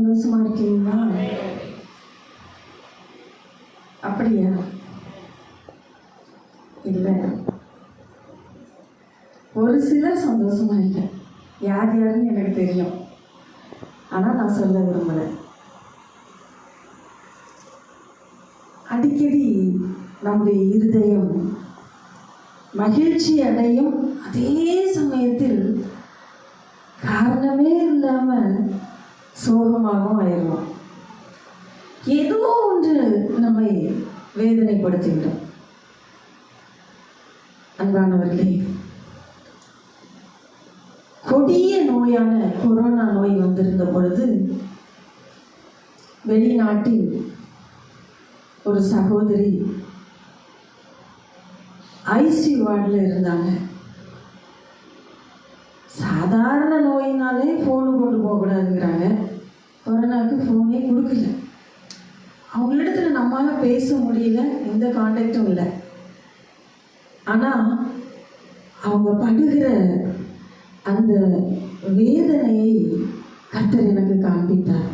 சந்தோஷமா இருக்கீங்களா? அப்படியா? இல்லை, ஒரு சிலர் சந்தோஷமா இல்லை. யார் யாருன்னு எனக்கு தெரியும், ஆனால் நான் சொல்ல விரும்பலை. அடிக்கடி நம்முடைய இருதயம் மகிழ்ச்சி அடையும், அதே சமயத்தில் காரணமே இல்லாமல் சோகமாகவும் ஆயிடுவோம். ஏதோ ஒன்று நம்மை வேதனைப்படுத்திவிடும். அன்பானவர்களே, கொடிய நோயான கொரோனா நோய் வந்திருந்த பொழுது வெளிநாட்டில் ஒரு சகோதரி ஐசியூ வார்டில் இருந்தாங்க. சாதாரண நோயினாலே ஃபோனு கொண்டு போகக்கூடாதுங்கிறாங்க. கொரோனாவுக்கு ஃபோனே கொடுக்கல. அவங்களிடத்துல நம்மளால பேச முடியல, எந்த கான்டாக்டும் இல்லை. ஆனால் அவங்க படுகிற அந்த வேதனையை கர்த்தர் எனக்கு காண்பித்தார்.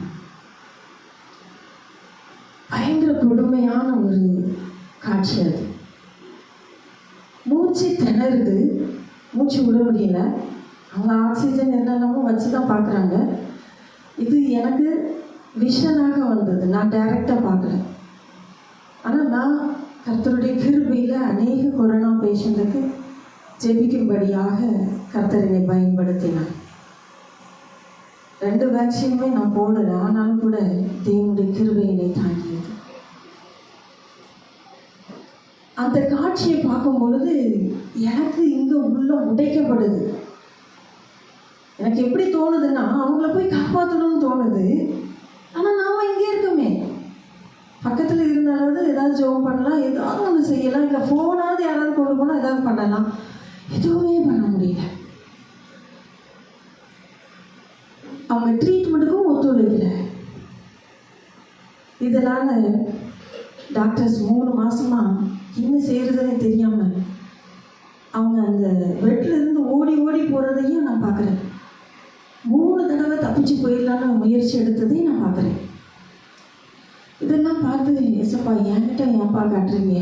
பயங்கர கொடுமையான ஒரு காட்சி அது. மூச்சு திணறுது, மூச்சு விட முடியல. அவங்க ஆக்சிஜன் என்னென்னமோ வச்சு தான் பார்க்குறாங்க. இது எனக்கு விஷனாக வந்தது, நான் டைரெக்டாக பார்க்கல. ஆனால் நான் கர்த்தருடைய கிருபையில் அநேக கொரோனா பேஷண்ட்டுக்கு ஜெபிக்கும்படியாக கர்த்தர் என்னை பயன்படுத்தினார். 2 வேக்சினுமே நான் போடல, ஆனாலும் கூட தேவனுடைய கிருபை என்னை தாங்கியது. அந்த காட்சியை பார்க்கும் பொழுது எனக்கு இங்கே உள்ள உடைக்கப்படுது. எனக்கு எப்படி தோணுதுன்னா, அவங்கள போய் காப்பாற்றணும்னு தோணுது. ஆனால் நாம் இங்கே இருக்கோமே, பக்கத்தில் இருந்தாலாவது ஏதாவது ஜோம் பண்ணலாம், ஏதாவது ஒன்று செய்யலாம், இல்லை ஃபோனாவது யாராவது கொண்டு போனால் ஏதாவது பண்ணலாம். எதுவுமே பண்ண முடியல. அவங்க ட்ரீட்மெண்ட்டுக்கும் ஒத்துழைக்கல. இதனால் டாக்டர்ஸ் 3 மாதமா என்ன செய்கிறதுன்னு தெரியாமல் அவங்க அந்த பெட்டில் இருந்து ஓடி ஓடி போகிறதையும் நான் பார்க்குறேன். 3 தடவை தப்பிச்சு போயிடலான்னு முயற்சி எடுத்ததையும் நான் பார்க்குறேன். இதெல்லாம் பார்த்து, ஏசப்பா என்கிட்ட ஏன்ப்பா காட்டுறீங்க,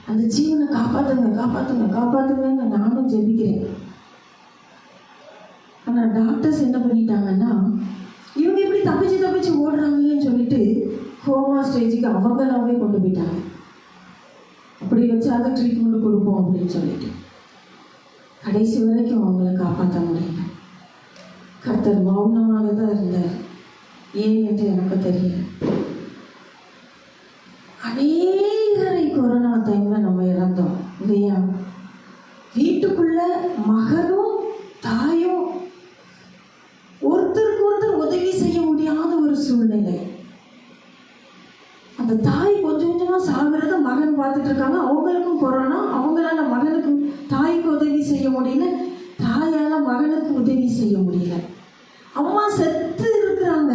அந்த ஜீவனை காப்பாற்றுங்க காப்பாற்றுங்க காப்பாற்றுங்கன்னு நானும் ஜெபிக்கிறேன். ஆனால் டாக்டர்ஸ் என்ன பண்ணிட்டாங்கன்னா, இவங்க இப்படி தப்பிச்சு தப்பிச்சு ஓடுறாங்கன்னு சொல்லிட்டு கோமா ஸ்டேஜுக்கு அவங்களாவே கொண்டு போயிட்டாங்க. அப்படி வச்சாத ட்ரீட்மெண்ட் கொடுப்போம் அப்படின்னு சொல்லிட்டு கடைசி வரைக்கும் அவங்கள காப்பாற்ற முடியல. கர்த்தர் மௌனமாக தான் இருந்தார். ஏன் என்று எனக்கு தெரியல. அநேகரை கொரோனா டைமில் நம்ம இழந்தோம் இல்லையா? வீட்டுக்குள்ள மகனும் தாயும் ஒருத்தருக்கு ஒருத்தர் உதவி செய்ய முடியாத ஒரு சூழ்நிலை. அந்த தாய் கொஞ்சம் கொஞ்சமாக சாகிறத மகன் பார்த்துட்டு இருக்காங்க. அவங்களுக்கும் கொரோனா, அவங்களால மகனுக்கு தாய்க்கு உதவி செய்ய முடியல, தாயால் மகனுக்கு உதவி செய்ய முடியல. அம்மா செத்து இருக்கிறாங்க.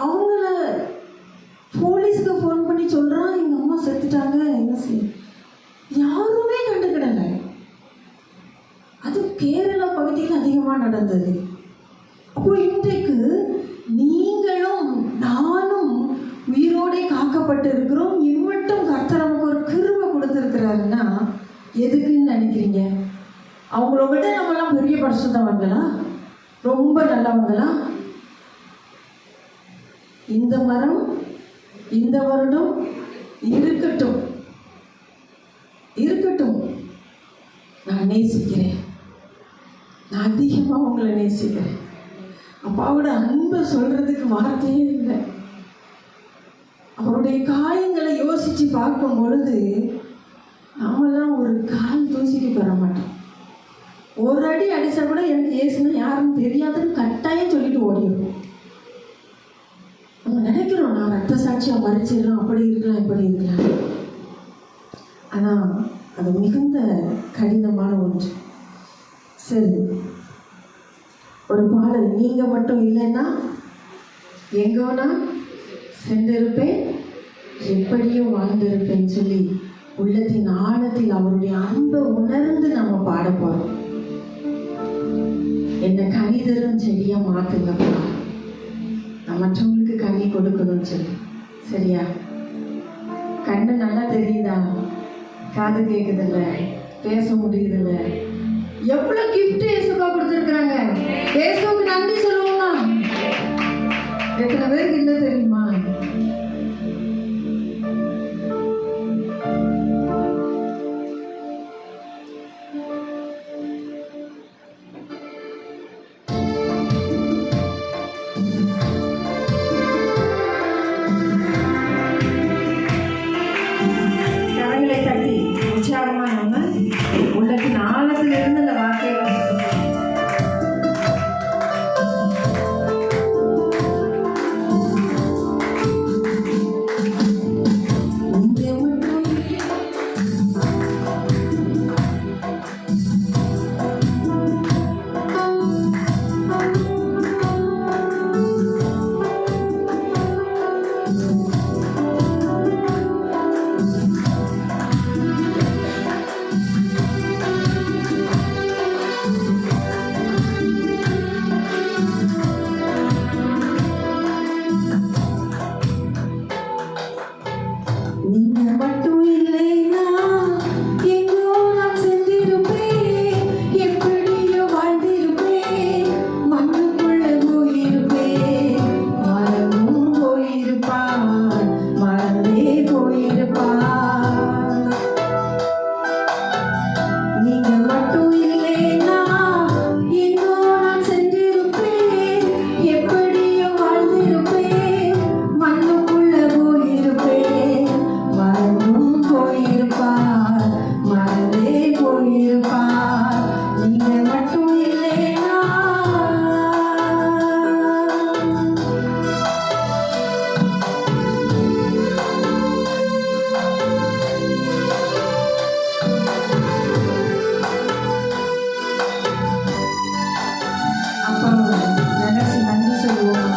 அவங்கள போலீஸுக்கு ஃபோன் பண்ணி சொல்கிறான், எங்கள் அம்மா செத்துட்டாங்க, என்ன செய்ய, யாருமே கண்டுக்கிடலை. அது கேரளா பகுதியில் அதிகமாக நடந்தது. அப்போ இன்றைக்கு நீங்களும் நானும் உயிரோடே காக்கப்பட்டு இருக்கிறோம். இம்மட்டும் கர்த்தர் நமக்கு ஒரு கிருபை கொடுத்துருக்கிறாருன்னா எதுக்குன்னு நினைக்கிறீங்க? அவங்கள விட நம்மளாம் பெரிய பரிசுத்தவங்களா, ரொம்ப நல்லவங்களா? இந்த மரம் இந்த வருடம் இருக்கட்டும் இருக்கட்டும், நான் நேசிக்கிறேன், நான் அதிகமாக உங்களை நேசிக்கிறேன். அப்பாவோட அன்பை சொல்றதுக்கு வார்த்தையே இல்லை. அவருடைய காயங்களை யோசிச்சு பார்க்கும் பொழுது நாமெல்லாம் ஒரு கால் தூசிக்கு பெற மாட்டோம். ஒரு அடி அடிச்சா கூட எனக்கு ஏசுனா யாருன்னு தெரியாதுன்னு கட்டாயம் சொல்லிட்டு ஓடிடுவோம். நம்ம நினைக்கிறோம், நான் ரத்த சாட்சியா மறிச்சிடலாம், அப்படி இருக்கலாம் இப்படி இருக்கலாம். ஆனால் அது மிகுந்த கடினமான ஒன்று. சரி, ஒரு பாடல், நீங்க மட்டும் இல்லைன்னா எங்கோனா சென்றிருப்பேன், எப்படியோ வாழ்ந்திருப்பேன்னு சொல்லி உள்ளத்தின் ஆழத்தில் அவருடைய அன்பை உணர்ந்து நம்ம பாட போறோம். என்ன கனிதரும் செடியா மாத்துங்கப்பா, நான் மற்றவங்களுக்கு கண்ணி கொடுக்கணும்னு சொல்லி. சரியா? கண்ணு நல்லா தெரியுதா? காது கேட்குதில்ல, பேச முடியுதில்ல. எவ்வளோ கிஃப்ட் இயேசுப்பா கொடுத்துருக்குறாங்க. இயேசுவுக்கு நன்றி சொல்லுவோமா? எத்தனை பேருக்கு இல்லை தெரியுமா? கரங்களை தட்டி உற்சாகமா நம்ம உள்ளத்தின் ஆழத்திலிருந்து அந்த வார்த்தைகளை நீங்க மட்டும் இல்லைனா எங்கோ நான் சென்றிருப்பேன், எப்படியோ வாழ்ந்திருப்பேன், மண்ணுக்குள்ள போயிருப்பேன், மரமும் போயிருப்பான், மரமே போயிருப்பான். நீங்க மட்டும் இல்லைனா எங்கோ நான் சென்றிருப்பேன், எப்படியோ வாழ்ந்திருப்பேன், மண்ணுக்குள்ள போயிருப்பேன், மரமும் போயிருப்பார், மரமே போயிருப்பார். நீங்க மட்டும் இல்லைனா அப்பா நினைச்சு நன்றி சொல்லுவோம்.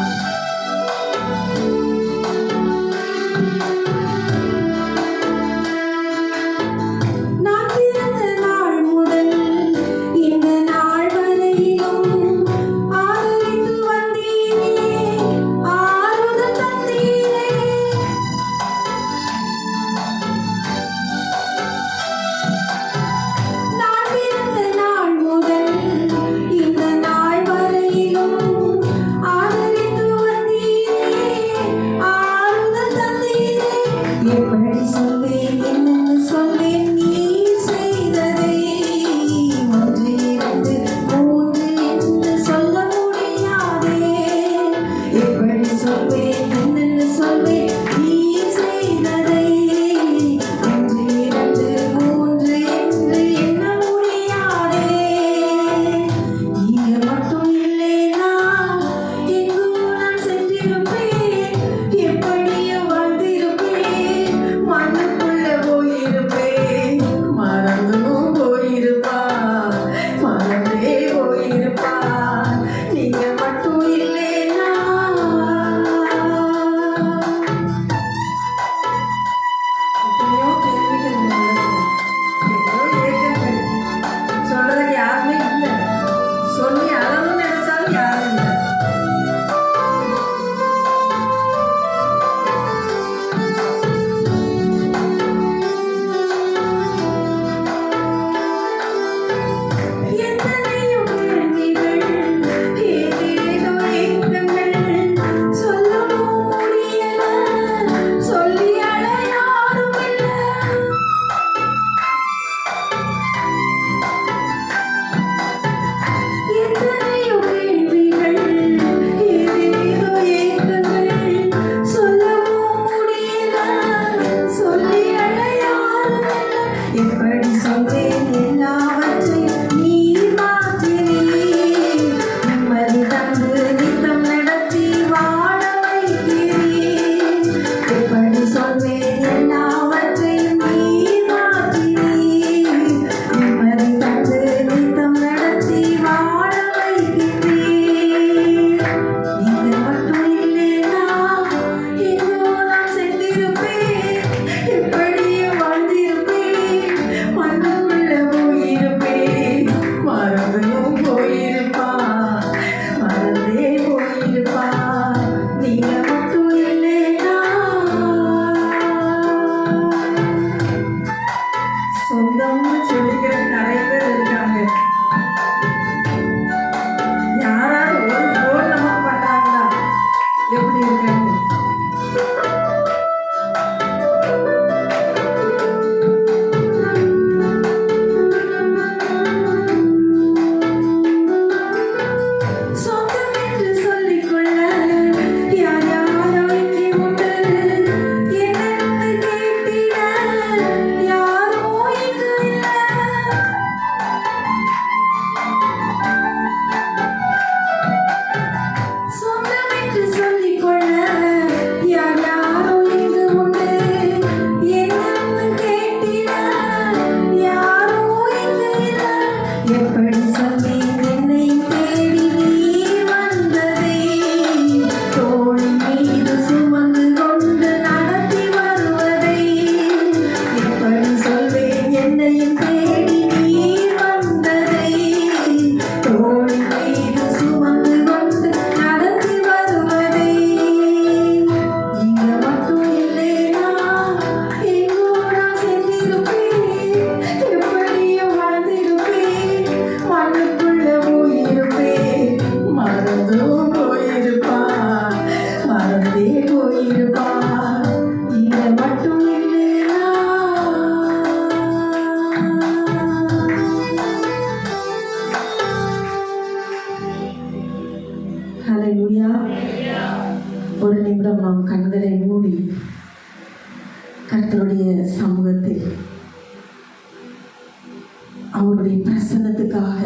அவருடைய பிரசன்னத்துக்காக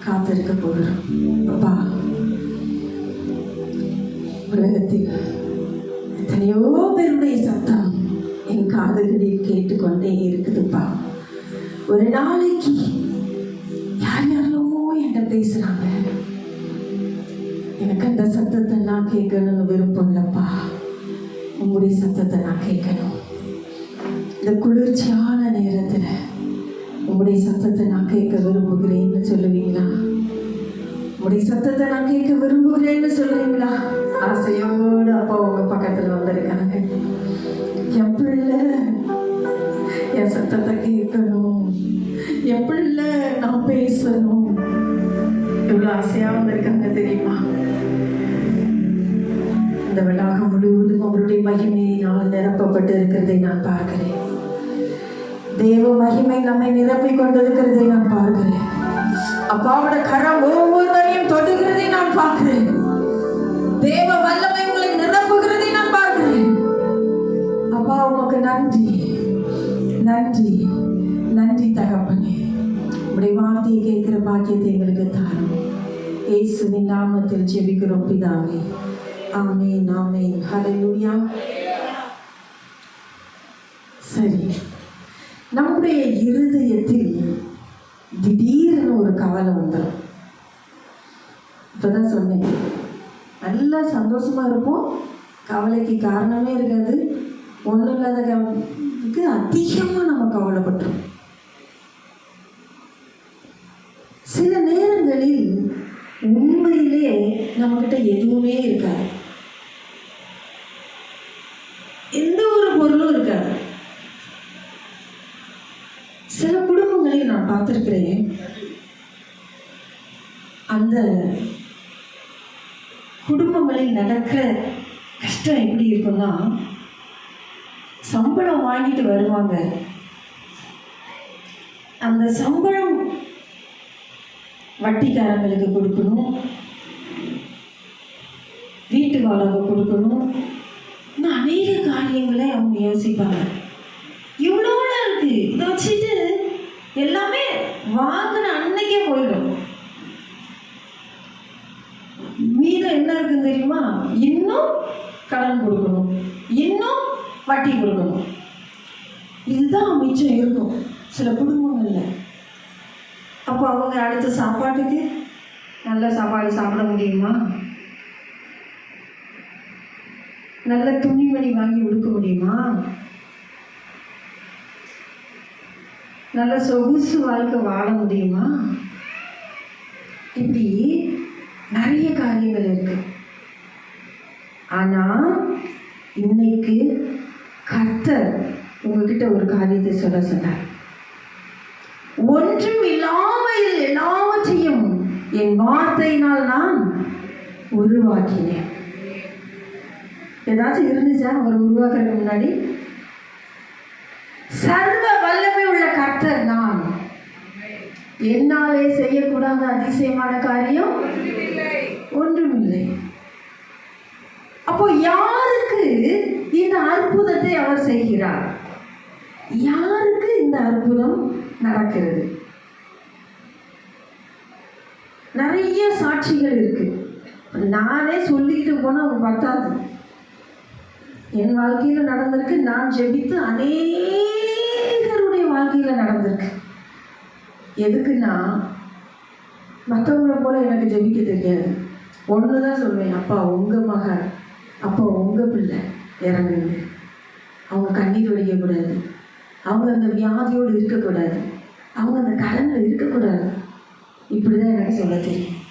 காத்திருக்க போகிறோம். அப்பா, உலகத்தில் எத்தனையோ பேருடைய சத்தம் என் காதுகளில் கேட்டுக்கொண்டே இருக்குதுப்பா. ஒரு நாளைக்கு யார் யாரோ என்கிட்ட பேசுறாங்க. எனக்கு அந்த சத்தத்தை நான் கேட்கணும்னு விருப்பம் இல்லப்பா. உங்களுடைய சத்தத்தை நான் கேட்கணும். இந்த குளிர்ச்சியான நேரத்துல உங்களுடைய சத்தத்தை நான் கேட்க விரும்புகிறேன்னு சொல்லுவீங்களா? உங்களுடைய சத்தத்தை நான் கேட்க விரும்புகிறேன்னு சொல்லுவீங்களா? ஆசையோடு அப்பா உங்க பக்கத்துல வந்திருக்காங்க. என் பிள்ளை என் சத்தத்தை கேட்கணும், என் பிள்ளை நான் பேசணும், எவ்வளவு ஆசையா வந்திருக்காங்க தெரியுமா? இந்த வளாகம் முழுவதும் அவருடைய மகிமையினால் நிரப்பப்பட்டு இருக்கிறதை நான் பார்க்கிறேன். தேவ மகிமை நம்மை நிரப்பிக் கொண்டிருக்கிறதை நான் பார்க்கிறேன். அப்பாவோட கரம் ஒவ்வொருவரையும் தொடுகிறதை நான் பார்க்கிறேன். தேவ வல்லமை உங்களை நிரப்புகிறதை நான் பார்க்கிறேன். அப்பா, உமக்கு நன்றி, நன்றி, நன்றி தகப்பனே. உடைய வார்த்தையை கேட்கிற பாக்கியத்தை எங்களுக்கு தாரும். இயேசுவின் நாமத்தில் ஜெபிக்கிறோம் பிதாவே. ஆமென், ஆமென். ஹல்லேலூயா. சரி, நம்முடைய இருதயத்தில் திடீர்னு ஒரு கவலை வந்துடும். இப்பதான் சொன்னேன், நல்லா சந்தோஷமா இருப்போம், கவலைக்கு காரணமே இருக்காது. ஒன்றும் இல்லாத கவலைக்கு அதிகமாக நம்ம கவலைப்பட்டுரும். சில நேரங்களில் உண்மையிலே நம்மகிட்ட எதுவுமே இருக்காது, எந்த ஒரு பொருளும் இருக்காது. சில குடும்பங்களில் நான் பார்த்திருக்கிறேன், அந்த குடும்பங்களில் நடக்கிற கஷ்டம் எப்படி இருக்குன்னா, சம்பளம் வாங்கிட்டு வருவாங்க, அந்த சம்பளம் வட்டிக்காரங்களுக்கு கொடுக்கணும், வீட்டு வாடகை கொடுக்கணும், இன்னும் அநேக காரியங்களை அவங்க யோசிப்பாங்க. இவ்வளோ இருக்கு, இதை வச்சுட்டு எல்லாமே வாங்கின அன்னைக்கே போயிடும். மீதம் என்ன இருக்குன்னு தெரியுமா? இன்னும் கடன் கொடுக்கணும், இன்னும் வட்டி கொடுக்கணும். இதுதான் மிச்சம் இருக்கும் சில குடும்பங்கள்ல. அப்போ அவங்க அடுத்த சாப்பாட்டுக்கு நல்ல சாப்பாடு சாப்பிட முடியுமா? நல்ல துணிமணி வாங்கி உடுக்க முடியுமா? நல்ல சொகுசு வாழ்க்கை வாழ முடியுமா? இப்படி நிறைய காரியங்கள் இருக்கு. ஆனா இன்னைக்கு கர்த்தர் உங்ககிட்ட ஒரு காரியத்தை சொல்ல சொன்னார். ஒன்றும் இல்லாமல் எல்லாவற்றையும் என் வார்த்தையினால் நான் உருவாக்கினேன். ஏதாச்சும் இருந்துச்சா அவர் உருவாக்குறதுக்கு முன்னாடி? சர்வ வல்லமை உள்ள கர்த்தர் நான், என்னாலே செய்யக்கூடாத அதிசயமான காரியம் ஒன்றுமில்லை. அப்போ யாருக்கு இந்த அற்புதத்தை அவர் செய்கிறார்? யாருக்கு இந்த அற்புதம் நடக்கிறது? நிறைய சாட்சிகள் இருக்கு. நானே சொல்லிக்கிட்டு போனா அவங்க பத்தாது. என் வாழ்க்கையில நடந்திருக்கு, நான் ஜெபித்து அநேகருடைய வாழ்க்கையில நடந்திருக்கு. எதுக்குன்னா, மற்றவங்களை போல எனக்கு ஜெபிக்க தெரியாது. ஒண்ணுதான் சொல்வேன், அப்பா உங்க மகன், அப்பா உங்க பிள்ளை இறங்குங்க. அவங்க கண்ணீர் வடிக்கக்கூடாது, அவங்க அந்த வியாதியோடு இருக்கக்கூடாது, அவங்க அந்த கடன்ல இருக்கக்கூடாது. இப்படிதான் எனக்கு சொல்ல தெரியும்.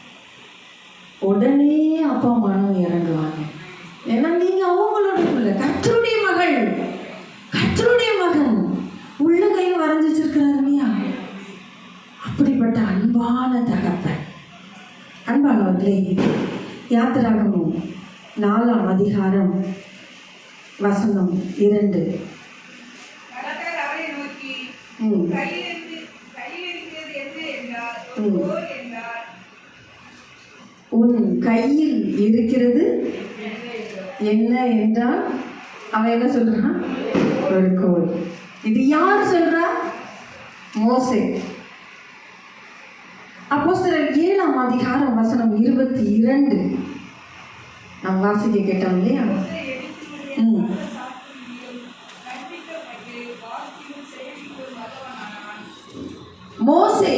உடனே அப்பா மனம் இறங்குவாங்க. ஏன்னா நீங்க அவங்களோட பிள்ளை, கர்த்தருடைய மகள், கர்த்தருடைய மகன். உள்ள கையில் வரைஞ்சி வச்சிருக்கிறார் இல்லையா? அப்படிப்பட்ட அன்பான தகப்பன். அன்பானவர்களே, யாத்திராகமம் 4ஆம் அதிகாரம் வசனம் 2. உன் கையில் இருக்கிறது என்ன என்றால் அவன் என்ன சொல்றான்? ஒரு கோல். இது யார் சொல்றா? மோசே. அப்போஸ்தலர் 7ஆம் அதிகாரம் வசனம் 22 நாம் வாசிக்க கேட்டோம் இல்லையா? மோசே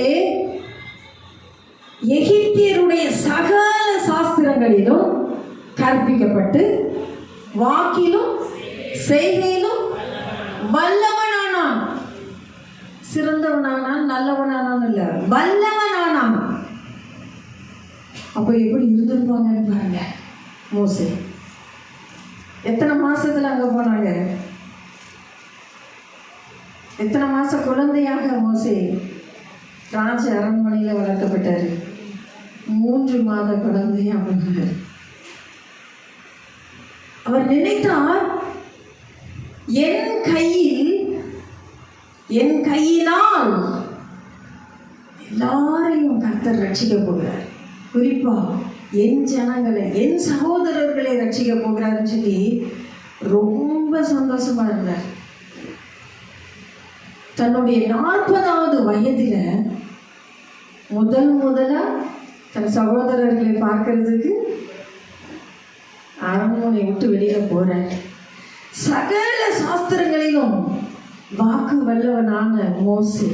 எகிப்தியருடைய சகல சாஸ்திரங்களிலும் கற்பிக்கப்பட்டு வாக்கிலும் செய்கையிலும் வல்லவனானான். சிறந்தவனானான், நல்லவனானான் இல்ல, வல்லவனானான். அப்போ எப்படி இருந்திருப்பாங்கன்னு பாருங்க. மோசே எத்தனை மாசத்துல அங்க போனாங்க? எத்தனை மாசம் குழந்தையாக மோசே ராஜ அரண்மனையில வளர்க்கப்பட்டாரு? 3 மாத குழந்தையா போனார். அவர் நினைத்தார், என் கையினால் எல்லாரையும் கர்த்தர் ரட்சிக்க போகிறார், குறிப்பா என் ஜனங்களை, என் சகோதரர்களை ரட்சிக்க போகிறாருன்னு சொல்லி ரொம்ப சந்தோஷமா இருந்தார். தன்னுடைய 40வது வயதில முதலா தன் சகோதரர்களை பார்க்கறதுக்கு அரண்மனை விட்டு வெளியில போறார். சகல சாஸ்திரங்களிலும் வாக்கு வல்லவனான மோசே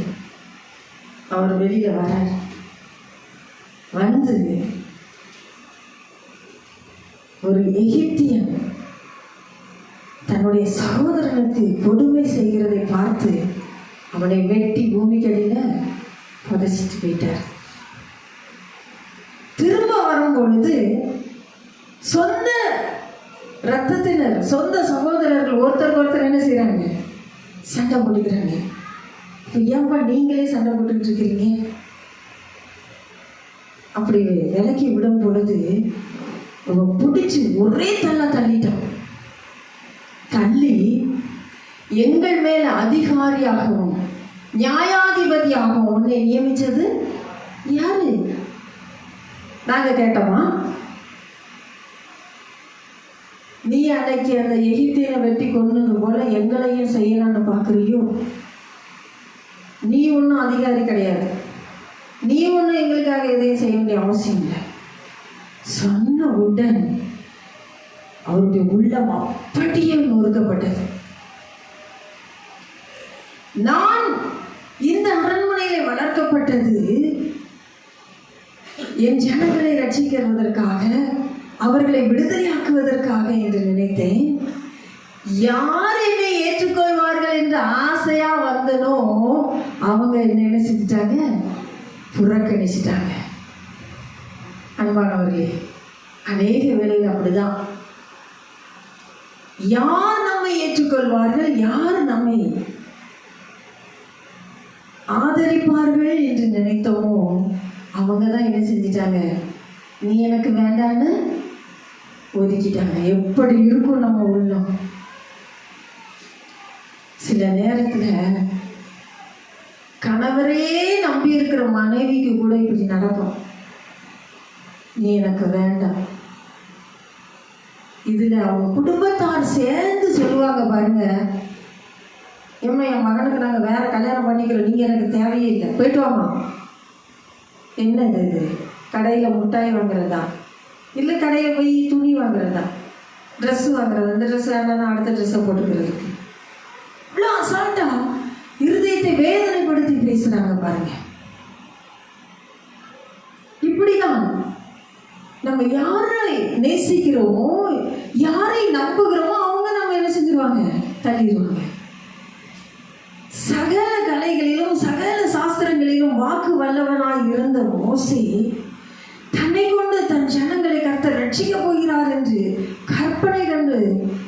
அவர் வெளியில வரார். வந்து ஒரு எகிப்தியன் தன்னுடைய சகோதரனுக்கு கொடுமை செய்கிறதை பார்த்து அவனை வெட்டி பூமிக்கடியில புதைச்சிட்டு போயிட்டார். திரும்ப வரும் பொழுது சொந்த ரத்தத்தினர், சொந்த சகோதரர்கள் ஒருத்தருக்கு ஒருத்தர் என்ன செய்யறாங்க? சண்டை போட்டுக்கிறாங்க. ஏன்பா நீங்களே சண்டை போட்டுக்கிட்டு இருக்கிறீங்க? அப்படி விலக்கி விடும் பொழுது அவன் பிடிச்சு ஒரே தள்ளிட்டான். தள்ளி எங்கள் மேல அதிகாரியாகவும் நியாயாதிபதியாகவும் உன்னை நியமிச்சது யாரு? நாங்க கேட்டோமா? நீ அன்னைக்கு அந்த எகிப்தியனை வெட்டி கொன்னது போல எங்களையும் செய்யலான்னு பாக்குறியோ? நீ ஒன்றும் அதிகாரி கிடையாது, நீ ஒன்றும் எங்களுக்காக எதையும் செய்ய வேண்டிய அவசியம் இல்லை. சொன்ன உடன் அவருடைய உள்ளம் அப்படியே நொறுக்கப்பட்டது. நான் இந்த அரண்மனையில வளர்க்கப்பட்டது என் ஜனங்களை ரட்சிக்கிறதற்காக, அவர்களை விடுதலையாக்குவதற்காக என்று நினைத்தேன். யார் என்னை ஏற்றுக்கொள்வார்கள் என்று ஆசையா வந்தனோ அவங்க என்ன செஞ்சிட்டாங்க? புறக்கணிச்சிட்டாங்க. அன்பானவர்களே, அநேக வேளையில் அப்படிதான். யார் நம்மை ஏற்றுக்கொள்வார்கள், யார் நம்மை ஆதரிப்பார்கள் என்று நினைத்தோமோ அவங்க தான் என்ன செஞ்சிட்டாங்க? நீ எனக்கு வேண்டான்னு ஒதுக்கிட்டாங்க. எப்படி இருக்கும் நம்ம உள்ளம்? சில நேரத்துல கணவரே நம்பி இருக்கிற மனைவிக்கு கூட இப்படி நடக்கும். நீ எனக்கு வேண்டாம். இதுல அவங்க குடும்பத்தார் சேர்ந்து சொல்லுவாங்க பாருங்க, என் மகனுக்கு நாங்க வேற கல்யாணம் பண்ணிக்கிறோம், நீங்க எனக்கு தேவையே இல்லை, போயிட்டு வாமா. என்னது இது? கடையில முட்டாய் வாங்குறதா? இல்லை கடையில போய் துணி வாங்குறதா? ட்ரெஸ் வாங்குறது? அந்த ட்ரெஸ் வேண்டாம், அடுத்த ட்ரெஸ்ஸை போட்டுக்கிறதுக்கு. இவ்வளோ அசால்ட்டா இருதயத்தை வேதனைப்படுத்தி பேசுறாங்க பாருங்க. இப்படிதான் நம்ம யாரை நேசிக்கிறோமோ, யாரை நம்புகிறோமோ அவங்க நம்ம என்ன செஞ்சிருவாங்க? தள்ளிடுவாங்க. சகல கலைகளிலும் சகல சாஸ்திரங்களிலும் வாக்கு வல்லவனாய் இருந்த மோசே தன்னை கொண்டு தன் ஜனங்களை கர்த்தர் ரட்சிக்க போகிறார் என்று கற்பனை கண்டு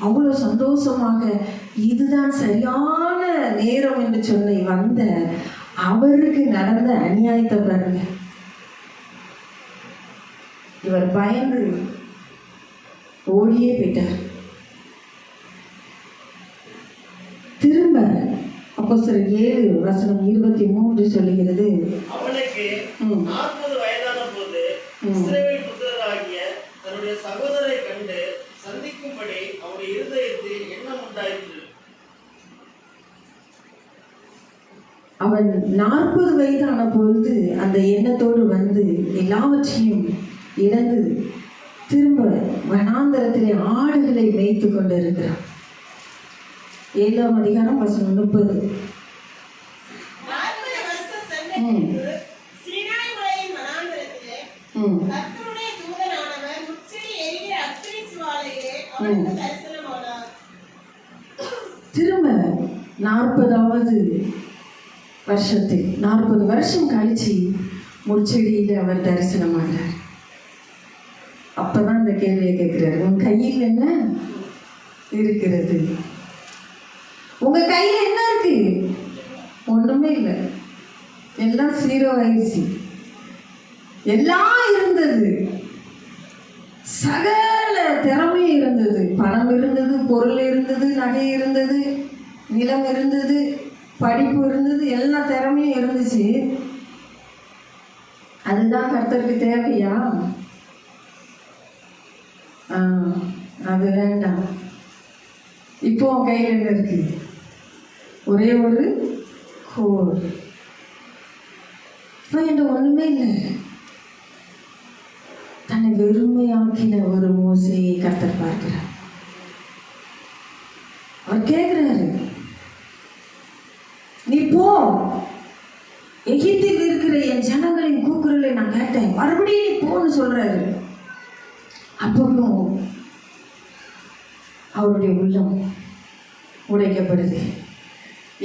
அவ்வளவு சந்தோஷமாக இதுதான் சரியான நேரம் என்று சொல்லி வந்த அவருக்கு நடந்த அநியாயத்தை பாருங்க. இவர் பயந்து ஓடியே போயிட்டார். திரும்ப அப்போஸ்தலர் 7:23 சொல்லுகிறது, அவனுக்கு 40 வயதான போது இஸ்ரவேல் புத்திரராகிய தன்னுடைய சகோதரரை கண்டு சந்திக்கும்படி அவனுடைய இருதயத்தில் எண்ணம் உண்டாயிற்று. அவன் 40 வயதான பொழுது அந்த எண்ணத்தோடு வந்து எல்லாவற்றையும் இழந்து திரும்ப வனாந்தரத்திலே ஆடுகளை மேய்த்து கொண்டிருக்கிறான். 7ஆம் அதிகாரம் வசனம் 30. திரும்ப 40வது வருஷத்தில் 40 வருஷம் கழிச்சு முச்செடியில் அவர் தரிசனமானார். அப்பதான் இந்த கேள்வியை கேட்கிறாரு, உன் கையில் என்ன இருக்கிறது? உங்க கையில என்ன இருக்கு? ஒண்ணுமே இல்லை, எல்லாம் 0 ஆயிடுச்சு. எல்லாம் இருந்தது, சகல திறமையும் இருந்தது, பணம் இருந்தது, பொருள் இருந்தது, நகை இருந்தது, நிலம் இருந்தது, படிப்பு இருந்தது, எல்லா திறமையும் இருந்துச்சு. அதுதான் கர்த்தருக்கு தேவையா? அது வேண்டாம். இப்போ கையில் என்ன இருக்கு? ஒரே ஒரு கோல். இப்போ என்கிட்ட ஒண்ணுமே இல்லை. தன்னை வெறுமையாக்கின ஒரு மோசையை கர்த்தர் பார்க்கிறார். அவர் கேட்கிறாரு, நீ போ, எகிப்தில் இருக்கிற என் ஜனங்களின் கூக்குரலை நான் கேட்டேன், மறுபடியும் நீ போன்னு சொல்றாரு. அப்பவும் அவருடைய உள்ளம் உடைக்கப்படுது.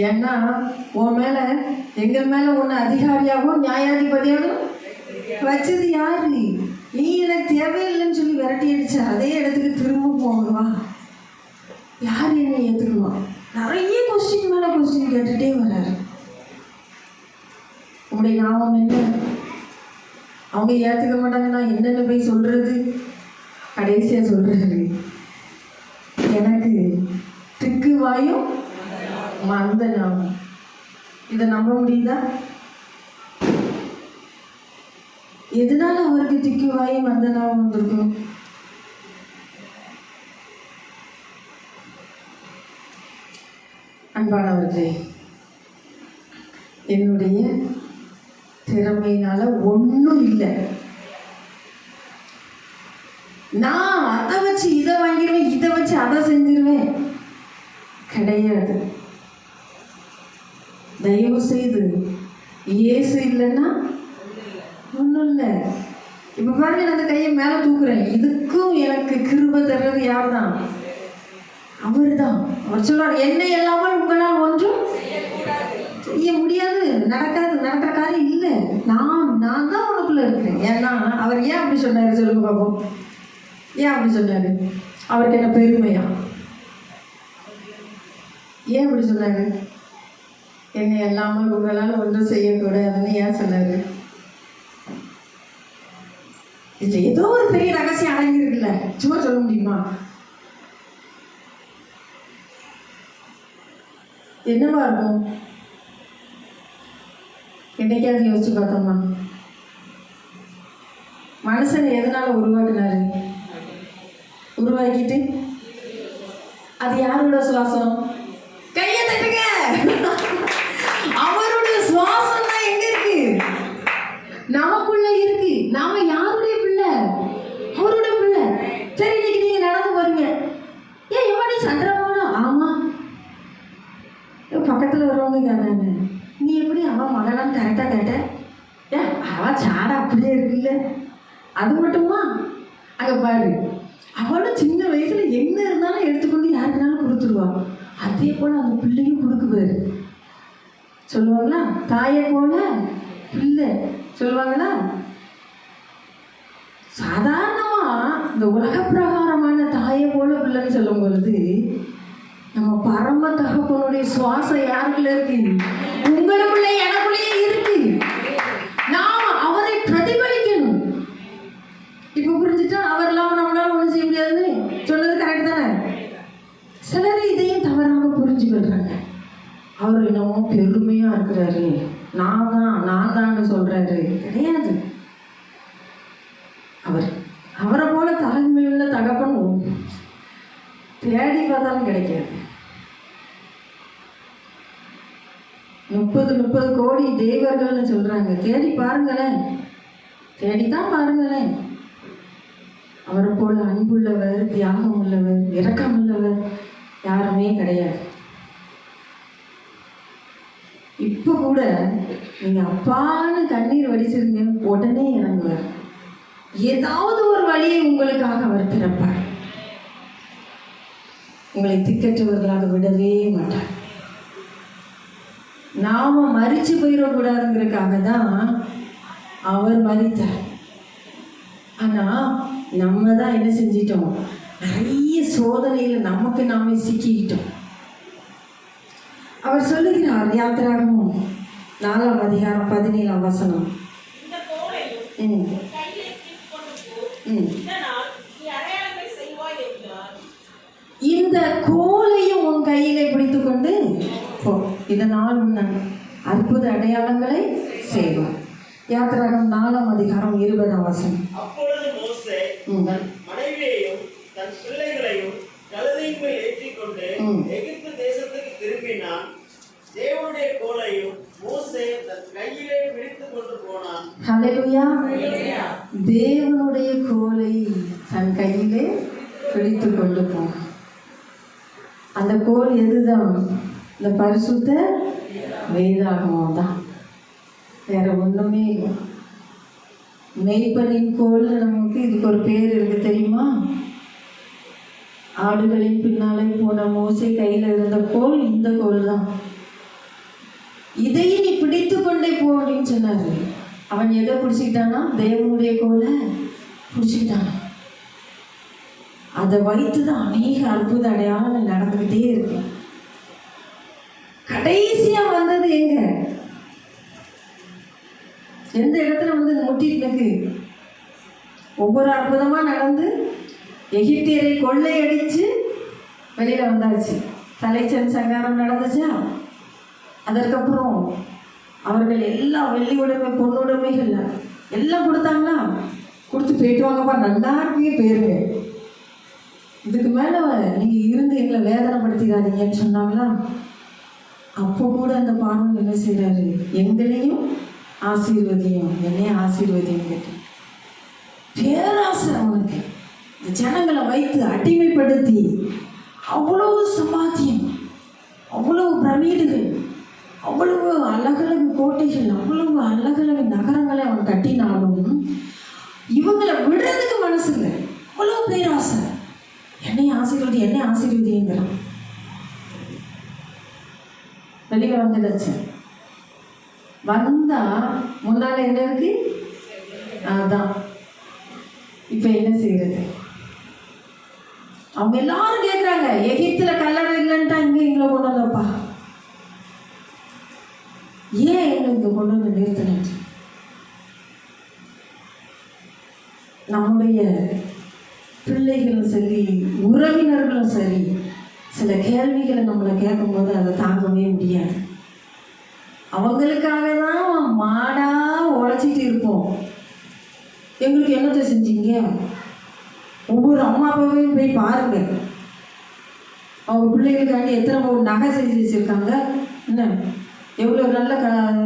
ஏன்னா உன் மேல எங்க மேல ஒன்று அதிகாரியாகவும் நியாயாதிபதியாகவும் வச்சது யாரு? நீ எனக்கு தேவையில்லைன்னு சொல்லி விரட்டி அடிச்ச அதே இடத்துக்கு திரும்ப போகவா? யார் என்ன ஏற்றுக்குவான்? நிறைய கொஸ்டின் மேலே கொஸ்டின் கேட்டுட்டே வர்றாரு. உங்களுடைய நாமம் என்ன? அவங்க ஏற்றுக்க மாட்டாங்கன்னா என்னென்ன போய் சொல்றது? கடைசியாக சொல்றாரு, எனக்கு திக்கு வாயும் மந்த நாமம். இதை நம்ப முடியுதா? எதனால அவருக்கு திக்கு வாயும் மந்த நாமம் வந்திருக்கும்? அன்பானவர்களே, என்னுடைய திறமையினால ஒன்றும் இல்லை. நான் அதை வச்சு இதை வாங்கிடுவேன், இதை வச்சு அதை செஞ்சிருவேன், கிடையாது. தயவு செய்து இயேசு இல்லைன்னா ஒன்றும் இல்லை. இப்போ பாருங்க, நான் அந்த கையை மேலே தூக்குறேன், இதுக்கும் எனக்கு கிருபை தர்றது யார் தான்? அவர் தான். அவர் சொல்றார், என்னை இல்லாமல் உங்களால் ஒன்றும் செய்ய முடியாது, நடக்காது, நடக்கிற காரியம் இல்லை. நான் தான் உனக்குள்ள இருக்கிறேன். ஏன்னா அவர் ஏன் அப்படி சொன்னாரு சொல்லுங்க பாப்போம்? ஏன் அப்படி சொன்னாரு? அவருக்கு என்ன பெருமையா? ஏன் அப்படி சொன்னாரு? என்னை இல்லாமல் உங்களால் ஒன்றும் செய்யக்கூடாதுன்னு ஏன் சொன்னாரு? இதுல ஏதோ ஒரு பெரிய ரகசியம் அடங்கி இருக்குல்ல, சும்மா சொல்ல முடியுமா? என்னவா இருக்கும்? என்னைக்காவது யோசிச்சு பார்த்தோமா? மனுஷனை எதனால உருவாக்குனாரு? உருவாக்கிட்டு அது யாரோட சுவாசம்? கையை தட்டுங்க. அவருடைய சுவாசம் தான் எங்க இருக்கு? நமக்குள்ள இருக்கு. நாம யாருடைய பிள்ளை? அவருடைய பிள்ளை. சரி, இன்னைக்கு நீங்க நடந்து போறீங்க, ஏன் எவனே சந்திரமானா? ஆமா, பக்கத்துல வருவாங்க கேட்டாங்க, நீ எப்படி அவன் மகனான்னு கரெக்டா கேட்ட? ஏன் அவன் சாடை அப்படியே இருக்குல்ல? அது மட்டுமா? அங்க பாரு, அவளும் சின்ன வயசுல என்ன இருந்தாலும் எடுத்துக்கொண்டு யாருக்குனாலும் கொடுத்துருவான். அதே போல அந்த பிள்ளையும் கொடுக்குவாரு. சொல்லுவாங்களா? தாயை போல பிள்ளை சொல்லுவாங்களா? சாதாரணமா இந்த உலக பிரகாரமான தாயை போல பிள்ளைன்னு சொல்லும் பொழுது, நம்ம பரம தகப்பனுடைய சுவாசம் யாருக்குள்ள இருக்கு? உங்களுக்குள்ள, எனக்குள்ளேயே இருக்கு. நாம அவரை பிரதிபலிக்கணும். இப்ப புரிஞ்சுட்டா அவர் இல்லாம நம்மளால ஒண்ணும் செய்ய முடியாதுன்னு சொன்னது கரெக்ட் தானே? சிலர் இதையும் தவறாக புரிஞ்சுக்கிறாங்க. அவர் என்னமோ பெருமையா இருக்கிறாரு, நான் தான் சொல்றாரு. கிடையாது. அவரை போல தாழ்மையுள்ள தகப்பன் தேடி பார்த்தாலும் கிடைக்காது. 30 கோடி தேவர்கள்னு சொல்றாங்க. தேடி பாருங்களேன், தேடித்தான் பாருங்களேன். அவரை போல அன்புள்ளவர், தியாகம் உள்ளவர், இரக்கம் உள்ளவர் யாருமே கிடையாது. இப்போ கூட நீங்க அப்பான்னு கண்ணீர் வடிச்சிருங்க, உடனே இறங்குவார். ஏதாவது ஒரு வழியை உங்களுக்காக அவர் திறப்பார். உங்களை திக்கற்றவர்களாக விடவே மாட்டார். நாம மரிச்சு போயிடக்கூடாதுங்கிறதுக்காக தான் அவர் மரித்தார். ஆனா நம்ம தான் என்ன செஞ்சிட்டோம், நிறைய சோதனையில நமக்கு நாமே சிக்கிக்கிட்டோம். அவர் சொல்லுகிறார், யாத்திராகமம் 4ஆம் அதிகாரம் 17ஆம் வசனம். இந்த கோலையும் உன் கையிலே பிடித்து கொண்டு போ, இதனால் உன் அற்புத அடையாளங்களை செய்வார். யாத்திராகமம் 4ஆம் அதிகாரம் 20ஆம் வசனம். அப்பொழுது மோசே தன் மனைவியையும் தன் பிள்ளைகளையும் கழுதையின் மேல் ஏற்றிக்கொண்டு எகிப்து தேசத்துக்கு திரும்பினான். தேவனுடைய கோலையும் மோசே தன் கையிலே பிடித்துக் கொண்டு போனான். ஹல்லேலூயா. தேவனுடைய கோலை தன் கையிலே பிடித்து கொண்டு போனான். அந்த கோல் எதுதான்? இந்த பரிசுத்த வேதாகமம் தான், வேற ஒண்ணுமே இல்லை. மெய்ப்பனின் கோல் நமக்கு இதுக்கு ஒரு பேர் இருக்கு தெரியுமா? ஆடுகளின் பின்னாலே போன மோசே கையில இருந்த கோல் இந்த கோல் தான். இதையும் நீ பிடித்து கொண்டே போ அப்படின்னு சொன்னாரு. அவன் எதை பிடிச்சிக்கிட்டானா? தேவனுடைய கோலை பிடிச்சிக்கிட்டான். அதை வைத்துதான் அநேக அற்புத அடையாளங்கள் நடந்துகிட்டே இருக்கு. கடைசியா வந்தது எங்க? எந்த இடத்துல வந்து முட்டிட்டு ஒவ்வொரு அற்புதமா நடந்து எகிப்தியரை கொள்ளையடிச்சு வெளியில வந்தாச்சு. தலைச்சன் சங்காரம் நடந்துச்சா? அதற்கப்புறம் அவர்கள் எல்லா வெள்ளி உடைமை, பொண்ணுடைமைகள் எல்லாம் கொடுத்தாங்களா? கொடுத்து போயிட்டு வாங்கப்பா, நல்லா இருக்கீங்க, போயிருங்க, இதுக்கு மேல நீங்க இருந்து எங்களை வேதனைப்படுத்திடாதீங்கன்னு சொன்னாங்களா? அப்போ கூட அந்த பார்வன் என்ன செய்யறாரு? எங்களையும் ஆசீர்வதியும், என்னையும் ஆசீர்வதியும் கேட்டு பேராசை அவனுக்கு. இந்த ஜனங்களை வைத்து அடிமைப்படுத்தி அவ்வளவு சம்பாத்தியம், அவ்வளவு பிரமிடுகள், அவ்வளவு அழகழகு கோட்டைகள், அவ்வளவு அழகழகு நகரங்களை அவன் கட்டினாலும் இவங்களை விடுறதுக்கு மனசு இல்லை. அவ்வளவு பேராசை. என்னை ஆசீர்வதி, என்னை ஆசீர்வதிங்கிறான். வெளியில வந்துடுச்சு. வந்தா முன்னால என்ன இருக்கு? அதான் இப்ப என்ன செய்யறது? அவங்க எல்லாரும் கேட்கிறாங்க, எகிப்துல கல்லறை இல்லைன்ட்டா இங்க எங்களை கொண்டு வந்தப்பா, ஏன் எங்களுக்கு கொண்டு வந்து நிறுத்தின? நம்முடைய பிள்ளைகளும் சரி, உறவினர்களும் சரி, சில கேள்விகளை நம்மளை கேட்கும்போது அதை தாங்கவே முடியாது. அவங்களுக்காக தான் மாடா உழைச்சிட்டு இருப்போம். எங்களுக்கு என்னத்தை செஞ்சீங்க? ஒவ்வொரு அம்மா அப்பாவையும் போய் பாருங்க, அவங்க பிள்ளைகளுக்காண்டி எத்தனை நகை செஞ்சு வச்சிருக்காங்க, என்ன எவ்வளோ நல்ல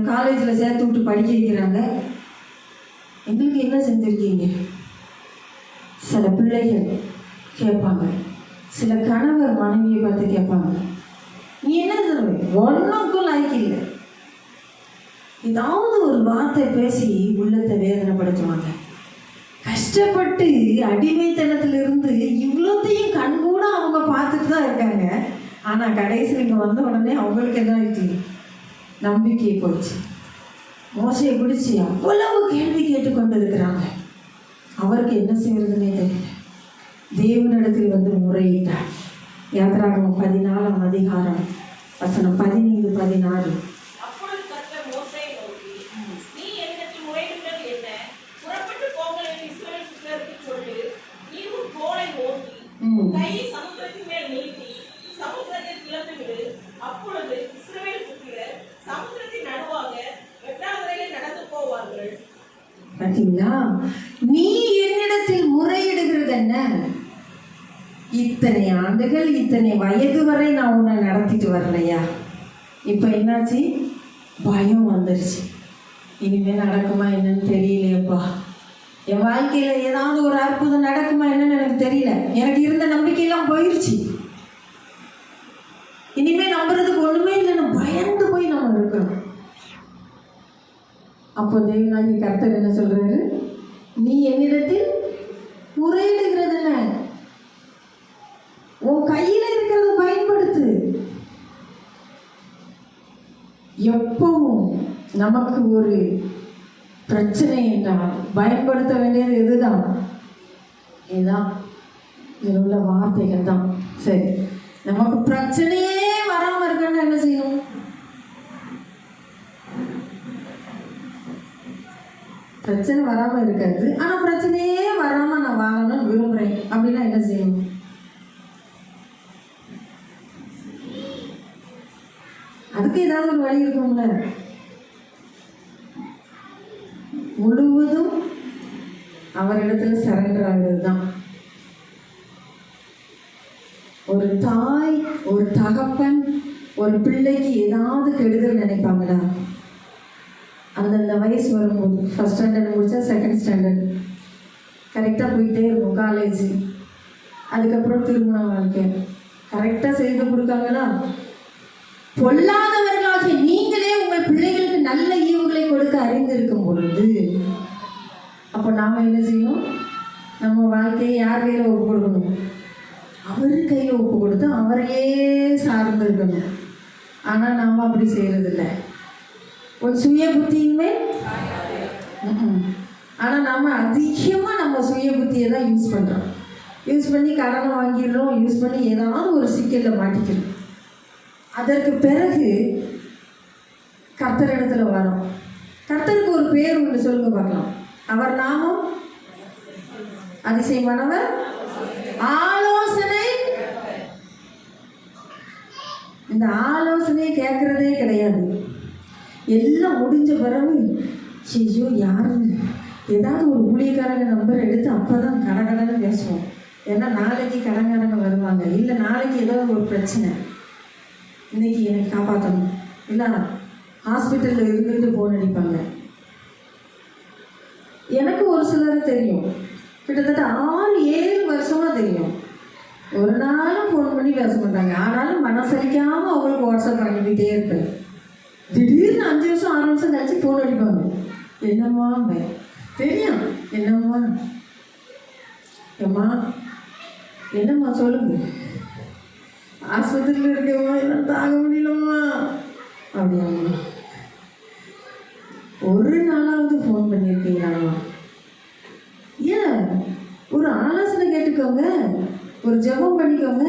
காலேஜில் சேர்த்து விட்டு படிக்க வைக்கிறாங்க. எங்களுக்கு என்ன செஞ்சுருக்கீங்க? சில பிள்ளைகள் கேட்பாங்க, சில கணவர் மனைவியை பார்த்து கேட்பாங்க, நீ என்ன சொல்ற? ஒன்றுக்கும் லாய்க்கு இல்லை. ஏதாவது ஒரு வார்த்தை பேசி உள்ளத்தை வேதனைப்படுத்துவாங்க. கஷ்டப்பட்டு அடிமைத்தனத்திலிருந்து இவ்வளோத்தையும் கண்கூட அவங்க பார்த்துட்டு தான் இருக்காங்க. ஆனால் கடைசியில் இங்கே வந்த உடனே அவங்களுக்கு என்ன ஆயிடுச்சு? நம்பிக்கையை போச்சு. மோசையை பிடிச்சி அவ்வளவு கேள்வி கேட்டுக்கொண்டு இருக்கிறாங்க. அவருக்கு என்ன செய்யறதுன்னே தெரியல. தேவனிடத்தில் வந்து முறையிட்டார். யாத்திராகமம் 14ஆம் அதிகாரம் வசனம் 15, 16. பார்த்தீங்களா? நீ என்னிடத்தில் முறையிடுகிறது என்ன? இத்தனை ஆண்டுகள், இத்தனை வயது வரை நான் உன்னை நடத்திட்டு வரலையா? இப்போ என்னாச்சு? பயம் வந்துருச்சு. இனிமேல் நடக்குமா என்னன்னு தெரியலையப்பா. என் வாழ்க்கையில் ஏதாவது ஒரு அற்புதம் நடக்குமா என்னன்னு எனக்கு தெரியல. எனக்கு இருந்த நம்பிக்கையெல்லாம் போயிடுச்சு. இனிமேல் நம்புறதுக்கு ஒன்றுமே இல்லைன்னு பயந்து போய் நம்ம இருக்கிறோம். அப்போ தேவனாகிய கர்த்தர் என்ன சொல்றாரு? நீ என்னிடத்தில் முறையிடுகிறது என்ன? உன் கையில இருக்கிறத பயன்படுத்து. எப்பவும் நமக்கு ஒரு பிரச்சனை என்றால் பயன்படுத்த வேண்டியது எதுதான்? இதுதான், இதில் உள்ள வார்த்தைகள் தான். சரி, நமக்கு பிரச்சனையே வராமல் இருக்கணும்னு என்ன செய்யணும்? பிரச்சனை வராமல் இருக்காது, ஆனால் பிரச்சனையே வராமல் நான் வாழணும்னு விரும்புகிறேன் அப்படின்னா என்ன செய்யணும்? அதுக்கு ஏதாவது ஒரு வழி இருக்கும்ல. முழுவதும் அவரிடத்துல சரண்டர் ஆகிறது தான். ஒரு தாய், ஒரு தகப்பன் ஒரு பிள்ளைக்கு ஏதாவது கெடுதல் நினைப்பாங்களா? அந்தந்த வயசு வரும்போது, ஃபர்ஸ்ட் ஸ்டாண்டர்ட் முடிச்சா செகண்ட் ஸ்டாண்டர்ட் கரெக்டாக போயிட்டே இருக்கும், காலேஜ், அதுக்கப்புறம் திருமண வாழ்க்கை கரெக்டாக செய்து கொடுக்காங்களா? பொல்லாதவர்களாகிய நீங்களே உங்கள் பிள்ளைகளுக்கு நல்ல ஈவுகளை கொடுக்க அறிந்திருக்கும் பொழுது அப்போ நாம் என்ன செய்யணும்? நம்ம வாழ்க்கையை யார் கையில் ஒப்பு கொடுக்கணும்? அவர் கையில் ஒப்பு கொடுத்து அவரையே சார்ந்து இருக்கணும். ஆனால் நாம் அப்படி செய்யறதில்லை. ஒரு சுய புத்தியுமே. ஆனால் நாம் அதிகமாக நம்ம சுய புத்தியை தான் யூஸ் பண்ணுறோம். யூஸ் பண்ணி கடனை வாங்கிடுறோம், யூஸ் பண்ணி ஏதாவது ஒரு சிக்கலில் மாட்டிக்கிறோம். அதற்கு பிறகு கர்த்தரிடத்துல வரோம். கர்த்தருக்கு ஒரு பேர் உண்டு, சொல்லுங்க பார்க்கலாம். அவர் நாமம் அதிசயமானவர், ஆலோசனை. இந்த ஆலோசனையை கேட்கறதே கிடையாது. எல்லாம் முடிஞ்ச பிறகு ஐயோ யாரு ஏதாவது ஒரு ஊழியக்காரங்க நம்பர் எடுத்து அப்போதான் கடகடன்னு பேசுவோம். ஏன்னா நாளைக்கு கடன்காரங்க வருவாங்க, இல்லை நாளைக்கு ஏதாவது ஒரு பிரச்சனை, இன்னைக்கு எனக்கு காப்பாற்றணும், இல்லை ஹாஸ்பிட்டலில் இருந்துட்டு ஃபோன் அடிப்பாங்க. எனக்கு ஒரு சிலர் தெரியும், கிட்டத்தட்ட 6-7 வருஷமாக தெரியும். ஒரு நாளும் ஃபோன் பண்ணி பேச மாட்டாங்க, ஆனாலும் மனசளிக்காமல் அவங்களுக்கு வாட்ஸ்அப் அனுப்பிட்டே இருப்பேன். திடீர்னு 5 வருஷம் 6 வருஷம் கழிச்சு ஃபோன் அடிப்பாங்க. என்னம்மா தெரியும், என்னம்மா ஏம்மா என்னம்மா சொல்லுங்க, ஆஸ்பத்திரியில் இருக்கவா, என்ன தாங்க முடியலம்மா அப்படியாம்மா. ஒரு நாளாவது ஃபோன் பண்ணியிருக்கீங்களாம்மா? ஏன் ஒரு ஆலோசனை கேட்டுக்கோங்க, ஒரு ஜெபம் பண்ணிக்கோங்க,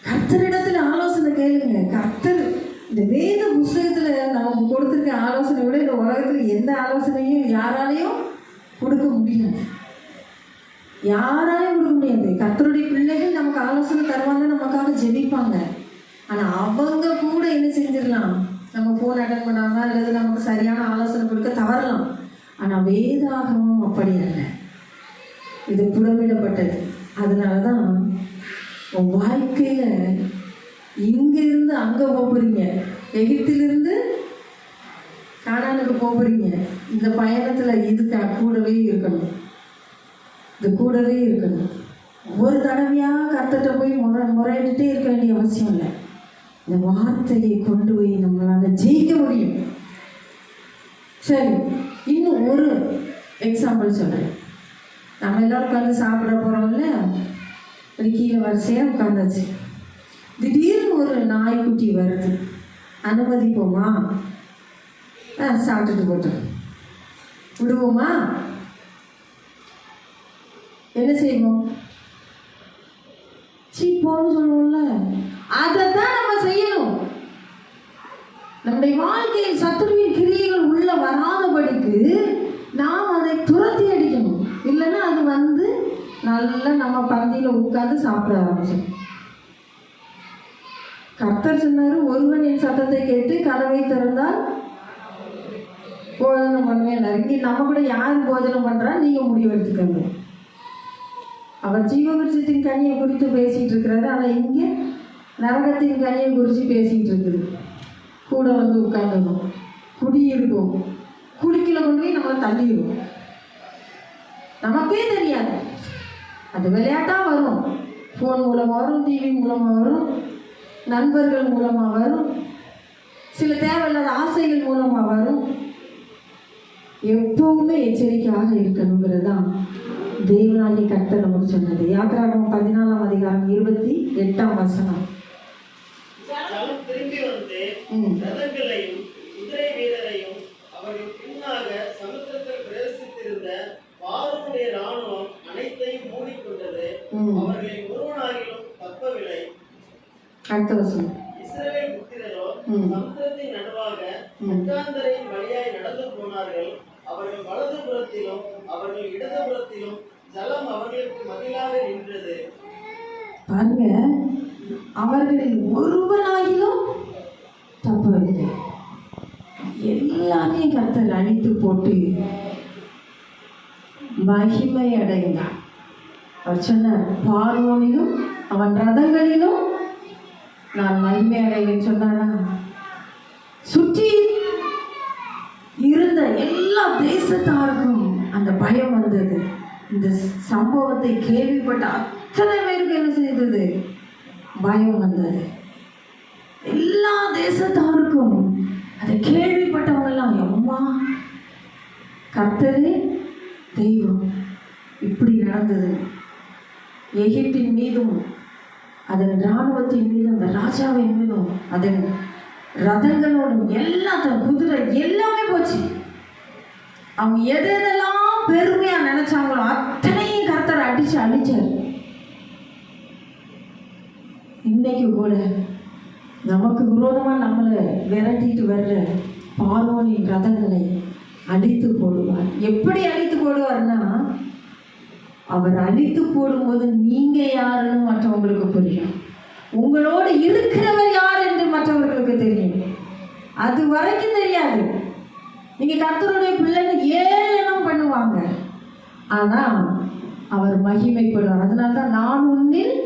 கர்த்தரிடத்துல ஆலோசனை கேளுங்க. கர்த்தர் இந்த வேத புஸ்தகத்தில் நமக்கு கொடுத்துருக்க ஆலோசனை விட இந்த உலகத்தில் எந்த ஆலோசனையும் யாராலையும் கொடுக்க முடியாது. யாராலையும் கொடுக்க முடியாது. கர்த்தருடைய பிள்ளைகள் நமக்கு ஆலோசனை தருவாங்க, நமக்காக ஜெபிப்பாங்க. ஆனால் அவங்க கூட என்ன செஞ்சிடலாம்? நம்ம ஃபோன் அட்டன் பண்ணாமல் அல்லது நமக்கு சரியான ஆலோசனை கொடுக்க தவறலாம். ஆனால் வேதாகமும் அப்படி அல்ல, இது புறமிடப்பட்டது. அதனால தான் உன் வாழ்க்கையில் இங்கிருந்து அங்கே போகிறீங்க, எகிப்திலிருந்து கானானுக்கு போகிறீங்க. இந்த பயணத்தில் இதுக்கு கூடவே இருக்கணும், இது கூடவே இருக்கணும். ஒரு தடவையாக கர்த்தர்கிட்ட போய் முறையிட்டே இருக்க வேண்டிய அவசியம் இல்லை. இந்த வார்த்தையை கொண்டு போய் நம்மளால் ஜெயிக்க முடியும். சரி, இன்னும் ஒரு எக்ஸாம்பிள் சொல்கிறேன். நம்ம எல்லோரும் உட்காந்து சாப்பிட போகிறோம்ல, ஒரு கீழே வரிசையாக உட்காந்தாச்சு. திடீர்னு ஒரு நாய்க்குட்டி வருது, அனுமதிப்போமா? சாப்பிட்டுட்டு போட்டோம் விடுவோமா? என்ன செய்வோம்? போன்னு சொல்லுவோம்ல, அதை தான் நம்ம செய்யணும். நம்முடைய வாழ்க்கையில் சத்துருவின் கிரியைகள் உள்ள வராதபடிக்கு நாம் அதை துரத்தி அடிக்கணும். இல்லைன்னா அது வந்து நல்லா நம்ம பந்தியில் உட்கார்ந்து சாப்பிட ஆரம்பிச்சோம். கர்த்தர் சொன்னாரு, ஒருவன் என் சத்தத்தை கேட்டு கதவை திறந்தால் போஜனம் பண்ணுவேன். இங்கே நம்ம கூட யார் போஜனம் பண்றா நீங்க முடிவு எடுத்துக்கோங்க. அவர் ஜீவவிருட்சத்தின் கனியை குறித்து பேசிட்டு இருக்கிறாரு, ஆனால் இங்கே நரகத்தின் கனியை குறித்து பேசிட்டு இருக்குது. கூட வந்து உட்காந்துடும், குடியிருக்கும், குடிக்கல கொண்டு போய் நம்மளை தள்ளிடும். நமக்கே தெரியாது. அது விளையாட்டாக வரும், ஃபோன் மூலமாக வரும், டிவி மூலமாக வரும், நண்பர்கள் மூலமாக வரும், சில தேவையில்லாத ஆசைகள் மூலமாக வரும். எப்பவுமே எச்சரிக்கையாக இருக்கணுங்கிறது தான் தேவனாகிய கர்த்தர் நமக்கு சொன்னது. யாத்திராகமம் 14ஆம் அதிகாரம் 28ஆம் வசனம். ஜலம் திரும்பி வந்து ரதங்களையும் குதிரை வீரரையும் அவர்கள் பின்னாக சமுத்திரத்தில் பிரவேசித்திருந்த பார்வோனுடைய ராணுவம் அனைத்தையும் மூடிக்கொண்டது. அவர்களின் ஒருவனாகிலும் தப்பவில்லை. அடுத்த வசனம். இஸ்ரவேல் புத்திரரோ சமுத்திரத்தின் நடுவாக முக்காந்தரையின் வழியாய் நடந்து போனார்கள். அவர்கள் வலதுபுறத்திலும் அவர்கள் இடதுபுறத்திலும் ஜலம் அவர்களுக்கு மதிலாக நின்றது. பாருங்க, அவர்களில் ஒருவனாகிலும் தப்பவில்லை. எல்லாரையும் கர்த்தர் அழித்து போட்டு மகிமை அடைந்தார். அவர் சொன்னார், பார்வோனிலும் அவன் ரதங்களிலும் நான் மகிமை அடைவேன் சொன்னாரா? சுற்றி இருந்த எல்லா தேசத்தாருக்கும் அந்த பயம் வந்தது. இந்த சம்பவத்தை கேள்விப்பட்ட அத்தனை பேருக்கு என்ன செய்தது? பயம் வந்தது. எல்லா தேசத்தாருக்கும் அதை கேள்விப்பட்டவங்கெல்லாம், அம்மா கர்த்தரே தெய்வம், இப்படி நடந்தது. எகிப்தின் மீதும் அதன் இராணுவத்தின் மீதும் அந்த ராஜாவின் மீதும் அதன் ரதங்களோடும் எல்லாத்தையும் குதிரை எல்லாமே போச்சு. அவங்க எதெல்லாம் பெருமையா நினைச்சாங்களோ அத்தனையும் கர்த்தர் அடிச்சு அழிச்சார். இன்னைக்கு கூட நமக்கு விரோதமா நம்மளை விரட்டிட்டு வர்ற பார்வோனின் ரதங்களை அழித்து போடுவார். எப்படி அழித்து போடுவார்னா, அவர் அழித்து போடும்போது நீங்க யாருன்னு மற்றவங்களுக்கு புரியும், உங்களோடு இருக்கிறவர் யார் என்று மற்றவர்களுக்கு தெரியும். அது வரைக்கும் தெரியாது. நீங்க கர்த்தருடைய பிள்ளைன்னு ஏளனம் பண்ணுவாங்க, ஆனா அவர் மகிமைப்படுவார். அதனால்தான் நான் உன்னில்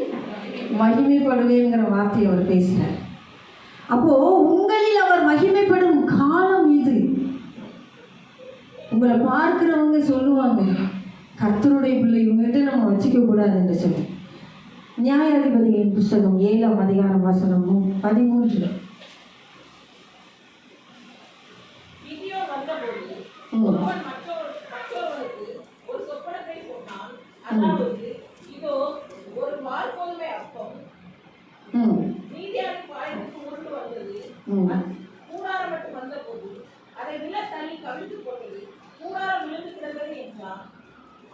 மகிமைப்படுவேங்கிற வார்த்தையை அவர் பேசினார். அப்போ உங்களில் அவர் மகிமைப்படும் காலம் இது. உங்களை பார்க்கிறவங்க சொல்லுவாங்க, கர்த்தருடைய பிள்ளை இவங்ககிட்ட நம்ம வச்சுக்க கூடாது என்று சொல்லி. நியாயாதிபதிகளின் புஸ்தகம் 7ஆம் அதிகாரம் வசனம் 13.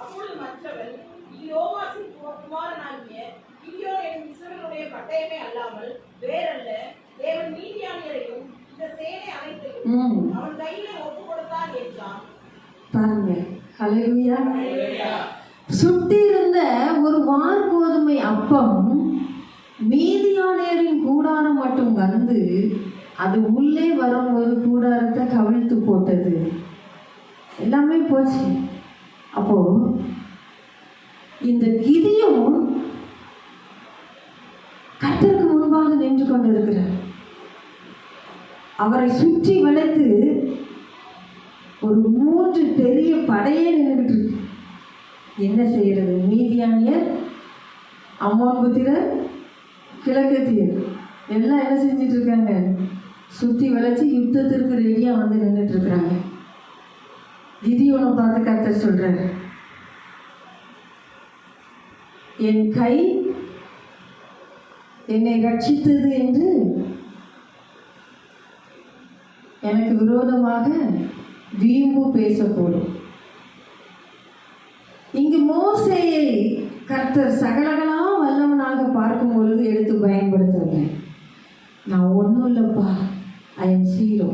அப்பொழுது மற்றவன், இது யோவாசின் குமாரனாகிய கிதியோன் என்னும் இஸ்ரவேலுடைய பட்டயமே அல்லாமல் வேறல்ல, தேவன் மீதியானியரையும் இந்த சேனை அனைத்தையும் அவன் கையில ஒப்பு கொடுத்தான் என்றான். பாருங்க, ஹல்லேலூயா. சுட்டி இருந்த ஒரு வார்கோதுமை அப்பம் மீதியானியரின் கூடாரம் மட்டும் வந்து அது உள்ளே வரும்போது கூடாரத்தை கவிழ்த்து போட்டது. எல்லாமே போச்சு. அப்போ இந்த கிதியோன் கர்த்தருக்கு முன்பாக நின்று கொண்டிருக்கிறார். அவரை சுற்றி வளைத்து ஒரு 3 பெரிய படையே நின்றுட்டு இருக்கு. என்ன செய்யறது? மீதியானியர், அம்மோன் புத்திரர், கிழக்கத்தியர் எல்லாம் என்ன செஞ்சிட்டு இருக்காங்க? சுற்றி வளைச்சு யுத்தத்திற்கு ரெடியா வந்து நின்றுட்டு இருக்கிறாங்க. கிதியோனை பார்த்து கர்த்தர் சொல்றாரு, என் கை என்னை ரட்சித்தது என்று எனக்கு விரோதமாக வீம்பு பேசக்கூடும். இங்கு மோசேயை கர்த்தர் சகலகலா வல்லவனாக பார்க்கும் பொழுது எடுத்து பயன்படுத்துவேன். நான் ஒன்றும் இல்லைப்பா, ஐ எம் ஜீரோ,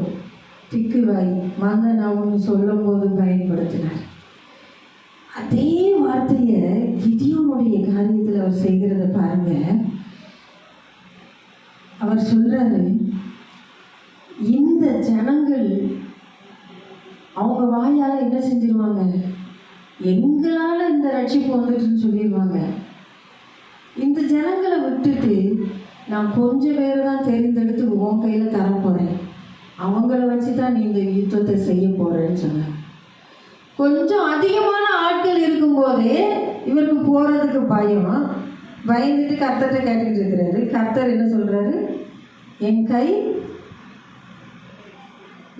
திக்குவாய் மந்தன் அவனு சொல்லும் போது பயன்படுத்தினார். அதே வார்த்தையை கிதியோனுடைய காரியத்தில் அவர் செய்கிறத பாருங்க. அவர் சொல்றாரு, இந்த ஜனங்கள் அவங்க வாயால என்ன செஞ்சிருவாங்க? எங்களால இந்த ரட்சிப்பு வந்துட்டுன்னு சொல்லிடுவாங்க. இந்த ஜனங்களை விட்டுட்டு நான் கொஞ்சம் பேர் தான் தேர்ந்தெடுத்து உன் கையில தர போறேன். அவங்கள வச்சு தான் நீ இந்த யுத்தத்தை செய்ய போறேன்னு சொன்னார். கொஞ்சம் அதிகமான ஆட்கள் இருக்கும்போதே இவருக்கு போகிறதுக்கு பயந்துட்டு கர்த்தர்கிட்ட கேட்டுக்கிட்டு இருக்கிறாரு. கர்த்தர் என்ன சொல்கிறாரு? என் கை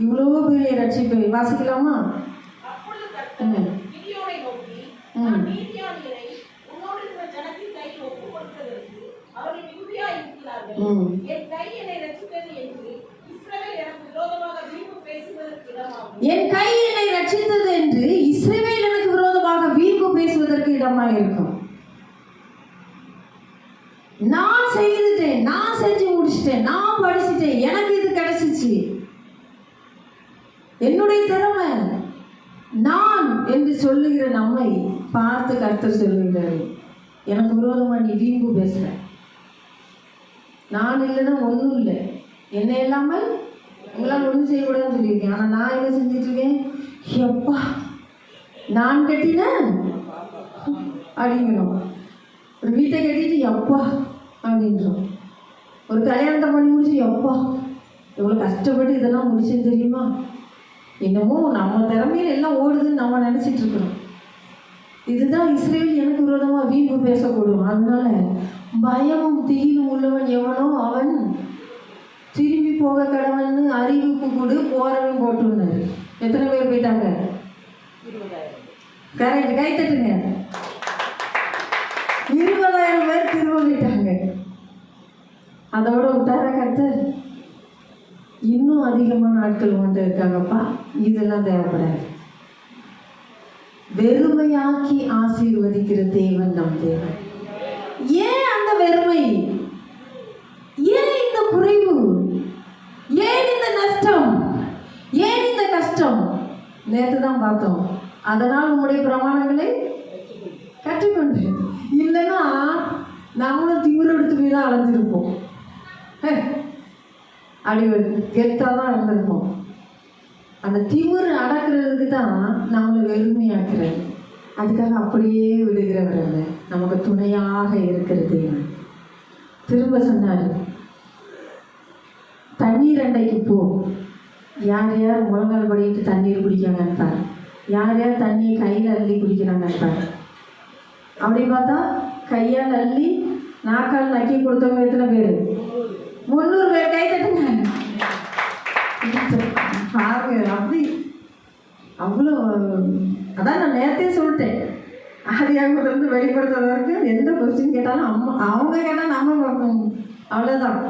இவ்வளோ பெரிய ரட்சிப்பை. வாசிக்கலாமா? அப்பொழுது கர்த்தர் கிதியோனை நோக்கி, நான் மீதியானியரை உன்னோடு இருக்கிற ஜனத்தின் கையில் ஒப்புக் கொடுத்ததற்கு அவர்கள் மிகுதியாய் இருக்கிறார்கள். என் கை என்னை ரட்சித்தது என்று இஸ்ரவேல் எனக்கு விரோதமாக வீம்பு பேசுவதற்கு இடமாகும். என் கை என்னை ரட்சித்தது என்று இஸ்ரவேல் எனக்கு விரோதமாக வீம்பு பேசுவதற்கு இடமாக இருக்கும். நான் செய்துட்டேன், நான் செஞ்சு முடிச்சிட்டேன், நான் படிச்சுட்டேன், எனக்கு இது கிடைச்சிச்சு, என்னுடைய திறமை நான் என்று சொல்லுகிற நம்மை பார்த்து கர்த்தர் சொல்லுகிறாரு, எனக்கு விரோதமாக நீ வீம்பு பேசுற, நான் இல்லைன்னா ஒன்றும் இல்லை, என்ன இல்லாமல் உங்களால் ஒன்றும் செய்யக்கூடாதுன்னு சொல்லியிருக்கேன். ஆனால் நான் என்ன செஞ்சிட்டு இருக்கேன்? எப்பா நான் கட்டினேன் அப்படிங்கிறோம். ஒரு வீட்டை கட்டிட்டு எப்பா அப்படின்றோம். ஒரு கல்யாணத்தை பண்ணி முடிச்சு எப்பா எவ்வளோ கஷ்டப்பட்டு இதெல்லாம் முடிச்சேன்னு தெரியுமா? என்னமோ நம்ம திறமையில எல்லாம் ஓடுதுன்னு நம்ம நினச்சிட்டு இருக்கிறோம். இதுதான் இஸ்ரேல் எனக்கு விரோதமாக வீம்பு பேசக்கூடும். அதனால பயமும் திகிலும் உள்ளவன் எவனோ அவன் திரும்பி போக கடவன்னு அறிவிப்பு கொடு போறவன் போட்டுருந்தாரு. எத்தனை பேர் போயிட்டாங்க? 20,000. கரெக்ட், கை தட்டுங்க. 20,000 பேர் திரும்ப போயிட்டாங்க. அதோட விட்டாரா கர்த்தர்? இன்னும் அதிகமான ஆட்கள் கொண்டு இருக்காங்கப்பா. இதெல்லாம் தேவைப்படாது. வெறுமையாக்கி ஆசீர்வதிக்கிற தேவன் நம் தேவன். ஏன் அந்த வெறுமை? ஏன் இந்த குறைவு? ஏன் இந்த நஷ்டம்? ஏன் இந்த கஷ்டம்? நேற்று தான் பார்த்தோம். அதனால் உங்களுடைய பிரமாணங்களை கற்றுக்கொண்டு, இல்லைன்னா நம்மளும் திமிர எடுத்து போய் தான் அலைஞ்சிருப்போம். அப்படி ஒரு கெத்தாக தான் இருந்திருப்போம். அந்த திமிர் அடக்கிறதுக்கு தான் நம்மளை வெறுமையாக்குறது. அதுக்காக அப்படியே விடுகிறவர் அல்ல, நமக்கு துணையாக இருக்கிறது. திரும்ப சொன்னார், தண்ணீர் அண்டைக்கு போ, யார் யார் முழங்கால் படிக்கிட்டு தண்ணீர் குடிக்காங்கன்னு பாரு, யார் யார் தண்ணியை கையில் அள்ளி குடிக்கிறாங்கன்னு பாரு. அப்படி பார்த்தா கையால் அள்ளி நாக்கால் நக்கி கொடுத்தவங்க எத்தனை பேர்? 300 பேர். கை தட்டுங்க பாருங்க. அப்படி அவ்வளோ. அதான் நான் நேரத்தையே சொல்லிட்டேன், ஆதியாகமத்திலிருந்து வெளிப்படுத்துற வரைக்கும் எந்த கொஸ்டின் கேட்டாலும் அவங்க கேட்டால் நம்ம பார்க்கணும், அவ்வளோதான்.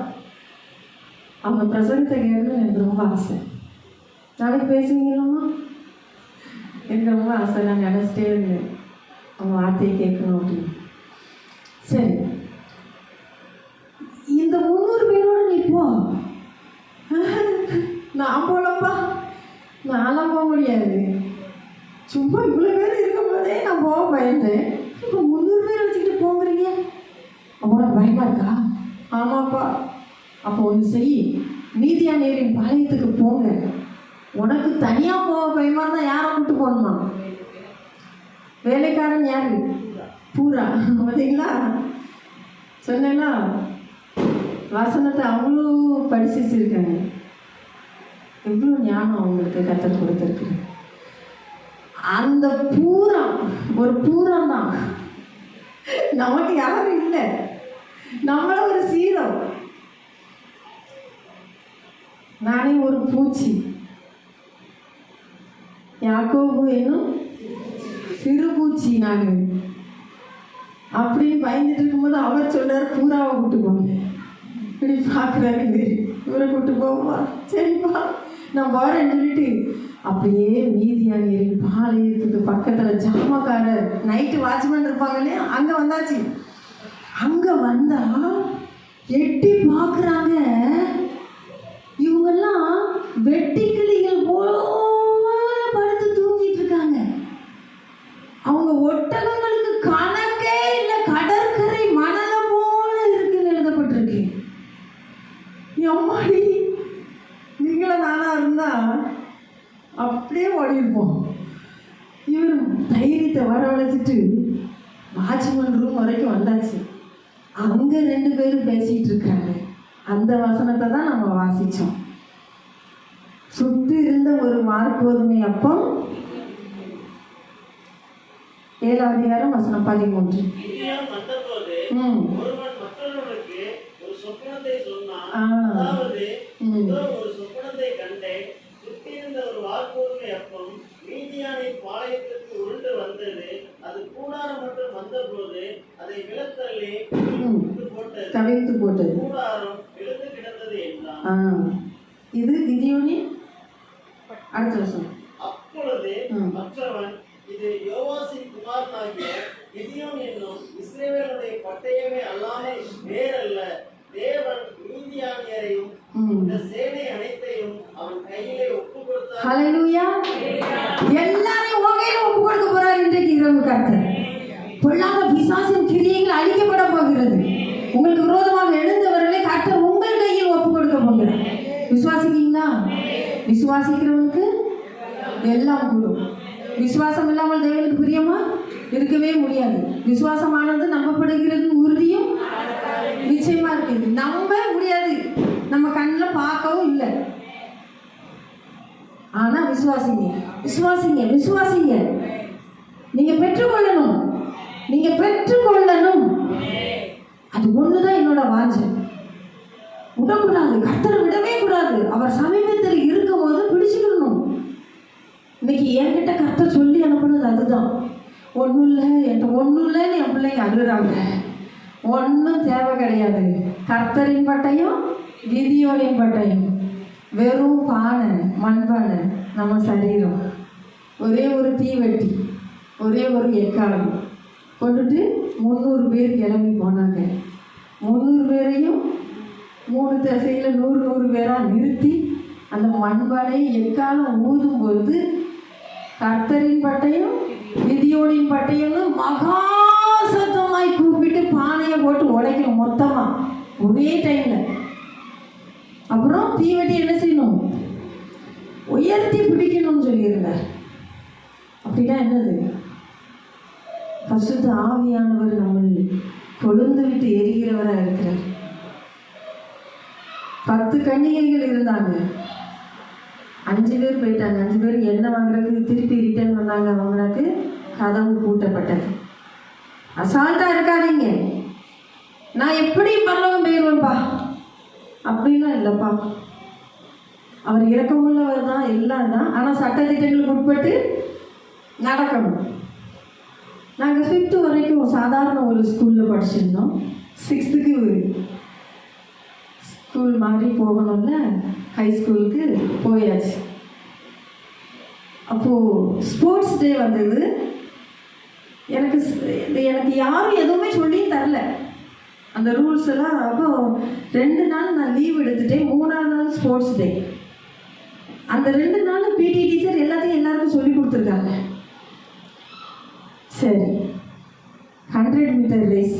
அவங்க பிரசங்கத்தை கேட்கணும்னு எனக்கு ரொம்ப ஆசை. நாளைக்கு பேசுவீங்களாம்மா? எனக்கு ரொம்ப ஆசை. நான் நினச்சிட்டே இருந்தேன் அவங்க வார்த்தையை கேட்கணும் அப்படின்னு. சரி, இந்த 300 பேரோட நீ போ. நான் போலப்பா, நான்லாம் போக முடியாது. சும்மா இவ்வளோ பேர் இருக்கும் போதே நான் போக பயந்தேன். இப்போ 300 பேர் வச்சுக்கிட்டு போங்கிறீங்க, அவனோட பயமா இருக்கா? ஆமாப்பா. அப்போ ஒன்று செய், மீதியானியரின் பாளையத்துக்கு போங்க. உனக்கு தனியாக போக பயமா இருந்தால் யாரை கூட்டு போகணுமா? வேலைக்காரன் யாரு? பூரா. பார்த்தீங்களா, சொன்னேன்னா வசனத்தை அவ்வளோ படிச்சு வச்சிருக்காங்க. எவ்வளோ ஞானம் அவங்களுக்கு கற்றுக் கொடுத்துருக்கு. அந்த பூரா ஒரு பூரம் தான். நமக்கு யாரும் இல்லை, நம்மள ஒரு சீரம். நானே ஒரு பூச்சி, யாக்கோபு என்னும் சிறு பூச்சி நான் அப்படின்னு பயந்துட்டு இருக்கும்போது அவர் சொல்றாரு, பூராவை கூட்டு போங்க. இப்படி பார்க்குறாரு, இவரை கூட்டு போவா? சரிப்பா நான் போகிறேன்னு சொல்லிட்டு அப்படியே மீதியானியரின் பாளையத்துக்கு பக்கத்தில் ஜாமக்காரர் நைட்டு வாட்ச்மேன் இருப்பாங்க இல்லையா, அங்கே வந்தாச்சு. அங்கே வந்தா எட்டி பார்க்குறாங்க, இவங்கெல்லாம் வெட்டிக்கிளிகள் போல படுத்து தூங்கிட்டு இருக்காங்க. அவங்க ஒட்டகங்களுக்கு கணக்கே இல்லை, கடற்கரை மணலை போல இருக்குன்னு எழுதப்பட்டிருக்கு. அம்மாடி, நீங்களும் நானா இருந்தா அப்படியே ஓடிருப்போம். இவர் தைரியத்தை வரவழைச்சிட்டு வாட்ச்மேன் ரூம் வரைக்கும் வந்தாச்சு. அங்கே 2 பேரும் பேசிகிட்டு இருக்காங்க. அந்த வசனத்தை தான் நம்ம வாசித்தோம். சுட்டு இருந்த ஒரு வார்கோதுமை அப்பம் 7:13. கிதியோன் வந்தபோது ஒருவன் மற்றொருவனுக்கு ஒரு சொப்பனத்தை சொன்னான். அதாவது, இதோ ஒரு சொப்பனத்தை கண்டேன். சுட்டிருந்த ஒரு வார்கோதுமை அப்பம் மீதியானின் பாளையத்திற்கு உருண்டு வந்தது. அது கூடாரம் மட்டும் வந்தபோது அதை விலத்தள்ளி கவிழ்த்து போட்டது. கூடாரம் விழுந்து கிடந்தது என்றான். இது கிதியோனின் அடுத்த வசனம். அப்பொழுது மற்றவன், இது யோவாசின் குமாரனாகிய கிதியோன் என்னும் இஸ்ரவேலுடைய பட்டயமே அல்லாமல் வேறல்ல. தேவன் மீதியானியரையும் இந்த சேனை அனைத்தையும் அவன் கையிலே ஒப்பு கொடுத்தார். ஹல்லேலூயா. எல்லாரையும் உன் கையில ஒப்பு கொடுக்க போறார் இன்றைக்கு இரவு கர்த்தர். பொல்லாத பிசாசின் கிரியைகள் அழிக்கப்பட போகிறது. உங்களுக்கு விரோதமாக எழுந்தவர்களை கர்த்தர் உங்கள் கையில் ஒப்பு கொடுக்க போகிறார். விசுவாசிக்கிறீங்களா? விசுவாசிக்கிறவனுக்கு எல்லாம் கூடும். விசுவாசம் இல்லாமல் தேவனுக்கு பிரியமா இருக்கவே முடியாது. விசுவாசமானது நம்பப்படுகிறது, உறுதியும் நிச்சயமா இருக்குது. நம்ப முடியாது, நம்ம கண்ணில் பார்க்கவும் இல்லை. ஆனா விசுவாசிங்க, விசுவாசிங்க, விசுவாசிங்க. நீங்க பெற்றுக்கொள்ளணும், நீங்க பெற்றுக்கொள்ளணும். அது ஒண்ணுதான் என்னோட வாஞ்சை. விடக்கூடாது, கர்த்தரை விடவே கூடாது. அவர் சமீபத்தில் இருக்கும் போது பிடிச்சுக்கணும். இன்னைக்கு என்கிட்ட கர்த்தர் சொல்லி அனுப்புனது அதுதான். ஒன்றும் இல்லை, என்கிட்ட ஒன்றும் இல்லைன்னு என் பிள்ளைங்க அழுகிறாங்க. ஒன்றும் தேவை கிடையாது. கர்த்தரின் பட்டயம், கிதியோனின் பட்டயம். வெறும் பானை, மண்பானை, நம்ம சரீரம். ஒரே ஒரு தீவெட்டி, ஒரே ஒரு எக்காலம் கொண்டுட்டு 300 பேர் கிளம்பி போனாங்க. 300 பேரையும் 3 திசையில் 100 பேராக நிறுத்தி அந்த மண்பானை எக்காலம் ஊதும் பொழுது கர்த்தரின் பட்டயம், கிதியோனின் பட்டயம்னு மகா சத்தமாய் கூப்பிட்டு பானையை போட்டு உடைக்கணும் மொத்தமா ஒரே டைம்ல. அப்புறம் தீவெட்டி என்ன செய்யணும்? உயர்த்தி பிடிக்கணும்னு சொல்லியிருந்தார். அப்படின்னா என்னது? பரிசுத்த ஆவியானவர் நம்ம கொழுந்து விட்டு எரிகிறவராக இருக்கிறார். 10 கன்னிகைகள் இருந்தாங்க. 5 பேர் போயிட்டாங்க. 5 பேர் எண்ணெய் வாங்குறதுக்கு திருப்பி ரிட்டர்ன் பண்ணாங்க. அவங்களுக்கு கதவு பூட்டப்பட்டது. அசால்ட்டா இருக்காதீங்க. நான் எப்படி பரலோகம் போயிடுவேன்ப்பா அப்படின்லாம் இல்லைப்பா. அவர் இரக்கமுள்ளவர் தான், எல்லாம் தான். ஆனால் சட்டத்திட்டங்களுக்கு உட்பட்டு நடக்கணும். நாங்கள் 5th வரைக்கும் சாதாரண ஒரு ஸ்கூலில் படிச்சிருந்தோம். 6th ஸ்கூல் மாதிரி போகணும்ல, ஹை ஸ்கூலுக்கு போயாச்சு. அப்போது ஸ்போர்ட்ஸ் டே வந்தது. எனக்கு யாரும் எதுவுமே சொல்லி தரல அந்த ரூல்ஸ் எல்லாம். அப்போ 2 நாள் நான் லீவ் எடுத்துட்டேன். 3ஆவது நாள் ஸ்போர்ட்ஸ் டே. அந்த 2 நாள் பிடி டீச்சர் எல்லாருக்கும் சொல்லி கொடுத்துருக்காங்க. சரி, 100 மீட்டர் ரேஸ்,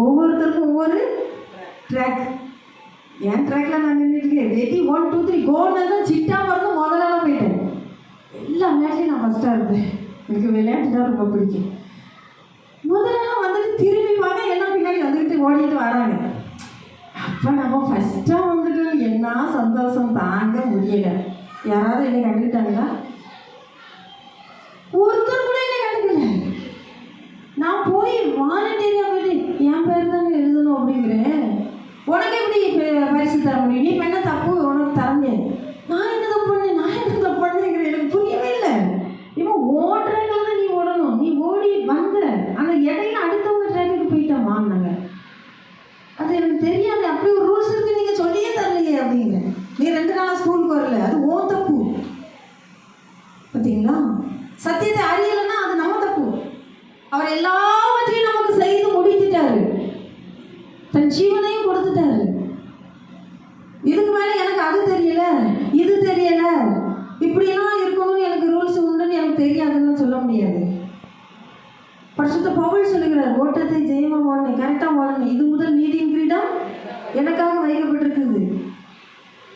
ஒவ்வொருத்தருக்கும் ஒவ்வொரு ட்ராக். என் ட்ராக்ல நான் நின்றுட்டுருக்கேன். ரெடி 1 2 3 கோன்னு தான் சிட்டா மறந்து முதலான போயிட்டேன். எல்லா மேட்ச்லையும் நான் ஃபஸ்ட்டாக இருப்பேன். எனக்கு விளையாட்டு தான் ரொம்ப பிடிக்கும். முதலெல்லாம் வந்துட்டு திரும்பி பார்க்க எல்லாம் பின்னாடி வந்துக்கிட்டு ஓடிட்டு வராங்க. அப்போ நம்ம ஃபஸ்ட்டாக வந்துட்டு என்ன சந்தோஷம் தாங்க முடியலை. யாராவது என்னை கண்டுக்கிட்டாங்களா? ஒருத்தர் கூட என்னை கண்டுக்கல. நான் போய் வாலண்டியராக போயிட்டு என் பேர் தானே எழுதணும் அப்படிங்கிறேன். உனக்கு எப்படி பரிசு தர முடியும்? நீ பண்ண தப்பு உனக்கு தர முடியாது. நான் என்ன தப்பு பண்ணேன், நான் என்ன தப்பு பண்ணேங்கிறேன். எனக்கு புரியவே இல்லை. இவன் ஓடுறதுனால தான் நீ ஓடணும், நீ ஓடி வந்த அந்த இடையில அடுத்தவங்க ட்ராக்குக்கு போயிட்டாமான்னாங்க. அது எனக்கு தெரியாது. அப்படி ஒரு ரூல்ஸ் இருக்கு, நீங்கள் சொல்லியே தரலையே அப்படிங்க. நீ 2 நாளாக ஸ்கூலுக்கு வரல, அது ஓ தப்பு. பார்த்தீங்களா? சத்தியத்தை அறியலைன்னா அது நம்ம தப்பு. அவர் எல்லாவற்றையும் நமக்கு செய்து முடித்துட்டாரு. தன் ஜீவனையும் கொடுத்துட்டாரு. இதுக்கு மேலே எனக்கு அது தெரியல, இது தெரியல, இப்படியெல்லாம் இருக்கணும்னு எனக்கு ரூல்ஸ் உண்டுன்னு எனக்கு தெரியாதுன்னு சொல்ல முடியாது. பரிசுத்த பவுல் சொல்லுகிறார், ஓட்டத்தை ஜெயமா ஓடணும், கரெக்டாக ஓடணும். இது முதல் நீதியின் கிரீடம் எனக்காக வைக்கப்பட்டிருக்குது.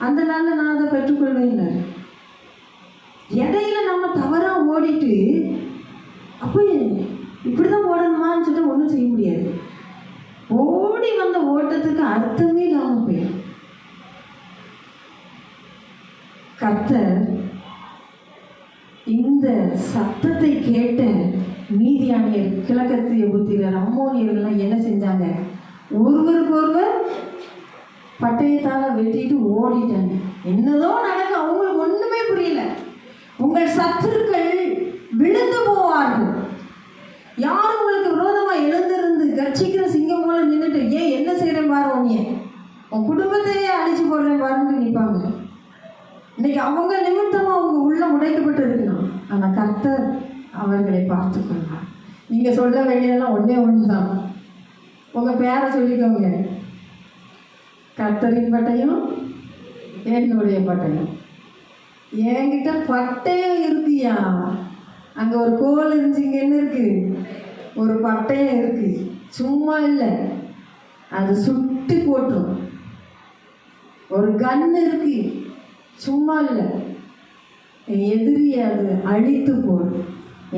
அந்த நாளில் நான் அதை பெற்றுக்கொள்வேன். இடையில நம்ம தவறாக ஓடிட்டு அப்போ இப்படிதான் ஓடணுமான்னு சொல்லிட்டு ஒன்றும் செய்ய முடியாது. ஓடி வந்த ஓட்டத்துக்கு அர்த்தமே இல்லாமல் போயிடும். கர்த்தர் இந்த சத்தத்தை கேட்ட மீதியானியர், கிழக்கத்திய புத்திரர், அம்மோனியர்கள்லாம் என்ன செஞ்சாங்க? ஒருவருக்கொருவர் பட்டயத்தால வெட்டிட்டு ஓடிட்டாங்க. என்னதோ நடக்க அவங்களுக்கு ஒண்ணுமே புரியல. உங்கள் சத்துருக்கள் விழுந்து போவார்கள். யாரும் உங்களுக்கு விரோதமா எழுந்திருந்து கர்ச்சிக்கிற சிங்கம் போல நின்றுட்டு, ஏன் என்ன செய்யறேன் பாரு, உன் குடும்பத்தையே அழிச்சு போடுறேன் பாருன்னு நிற்பாங்க. இன்னைக்கு அவங்க நிமித்தமா அவங்க உள்ள உடைக்கப்பட்டு இருக்கணும். ஆனா கர்த்தர் அவர்களை பார்த்து கொள்வார். நீங்க சொல்ல வேண்டியதெல்லாம் ஒண்ணே ஒண்ணுதான். உங்க பேரை சொல்லிக்கோங்க. கர்த்தரின் பட்டயம், என்னுடைய பட்டயம். என்கிட்ட பட்டயம் இருக்குயா. அங்க ஒரு கோல் இருந்துச்சு, இங்க என்ன இருக்கு? ஒரு பட்டயம் இருக்கு. சும்மா இல்லை, அது சுட்டி போட்டுரும். ஒரு கன் இருக்கு, சும்மா இல்லை, எதிரி அது அழித்து போடும்.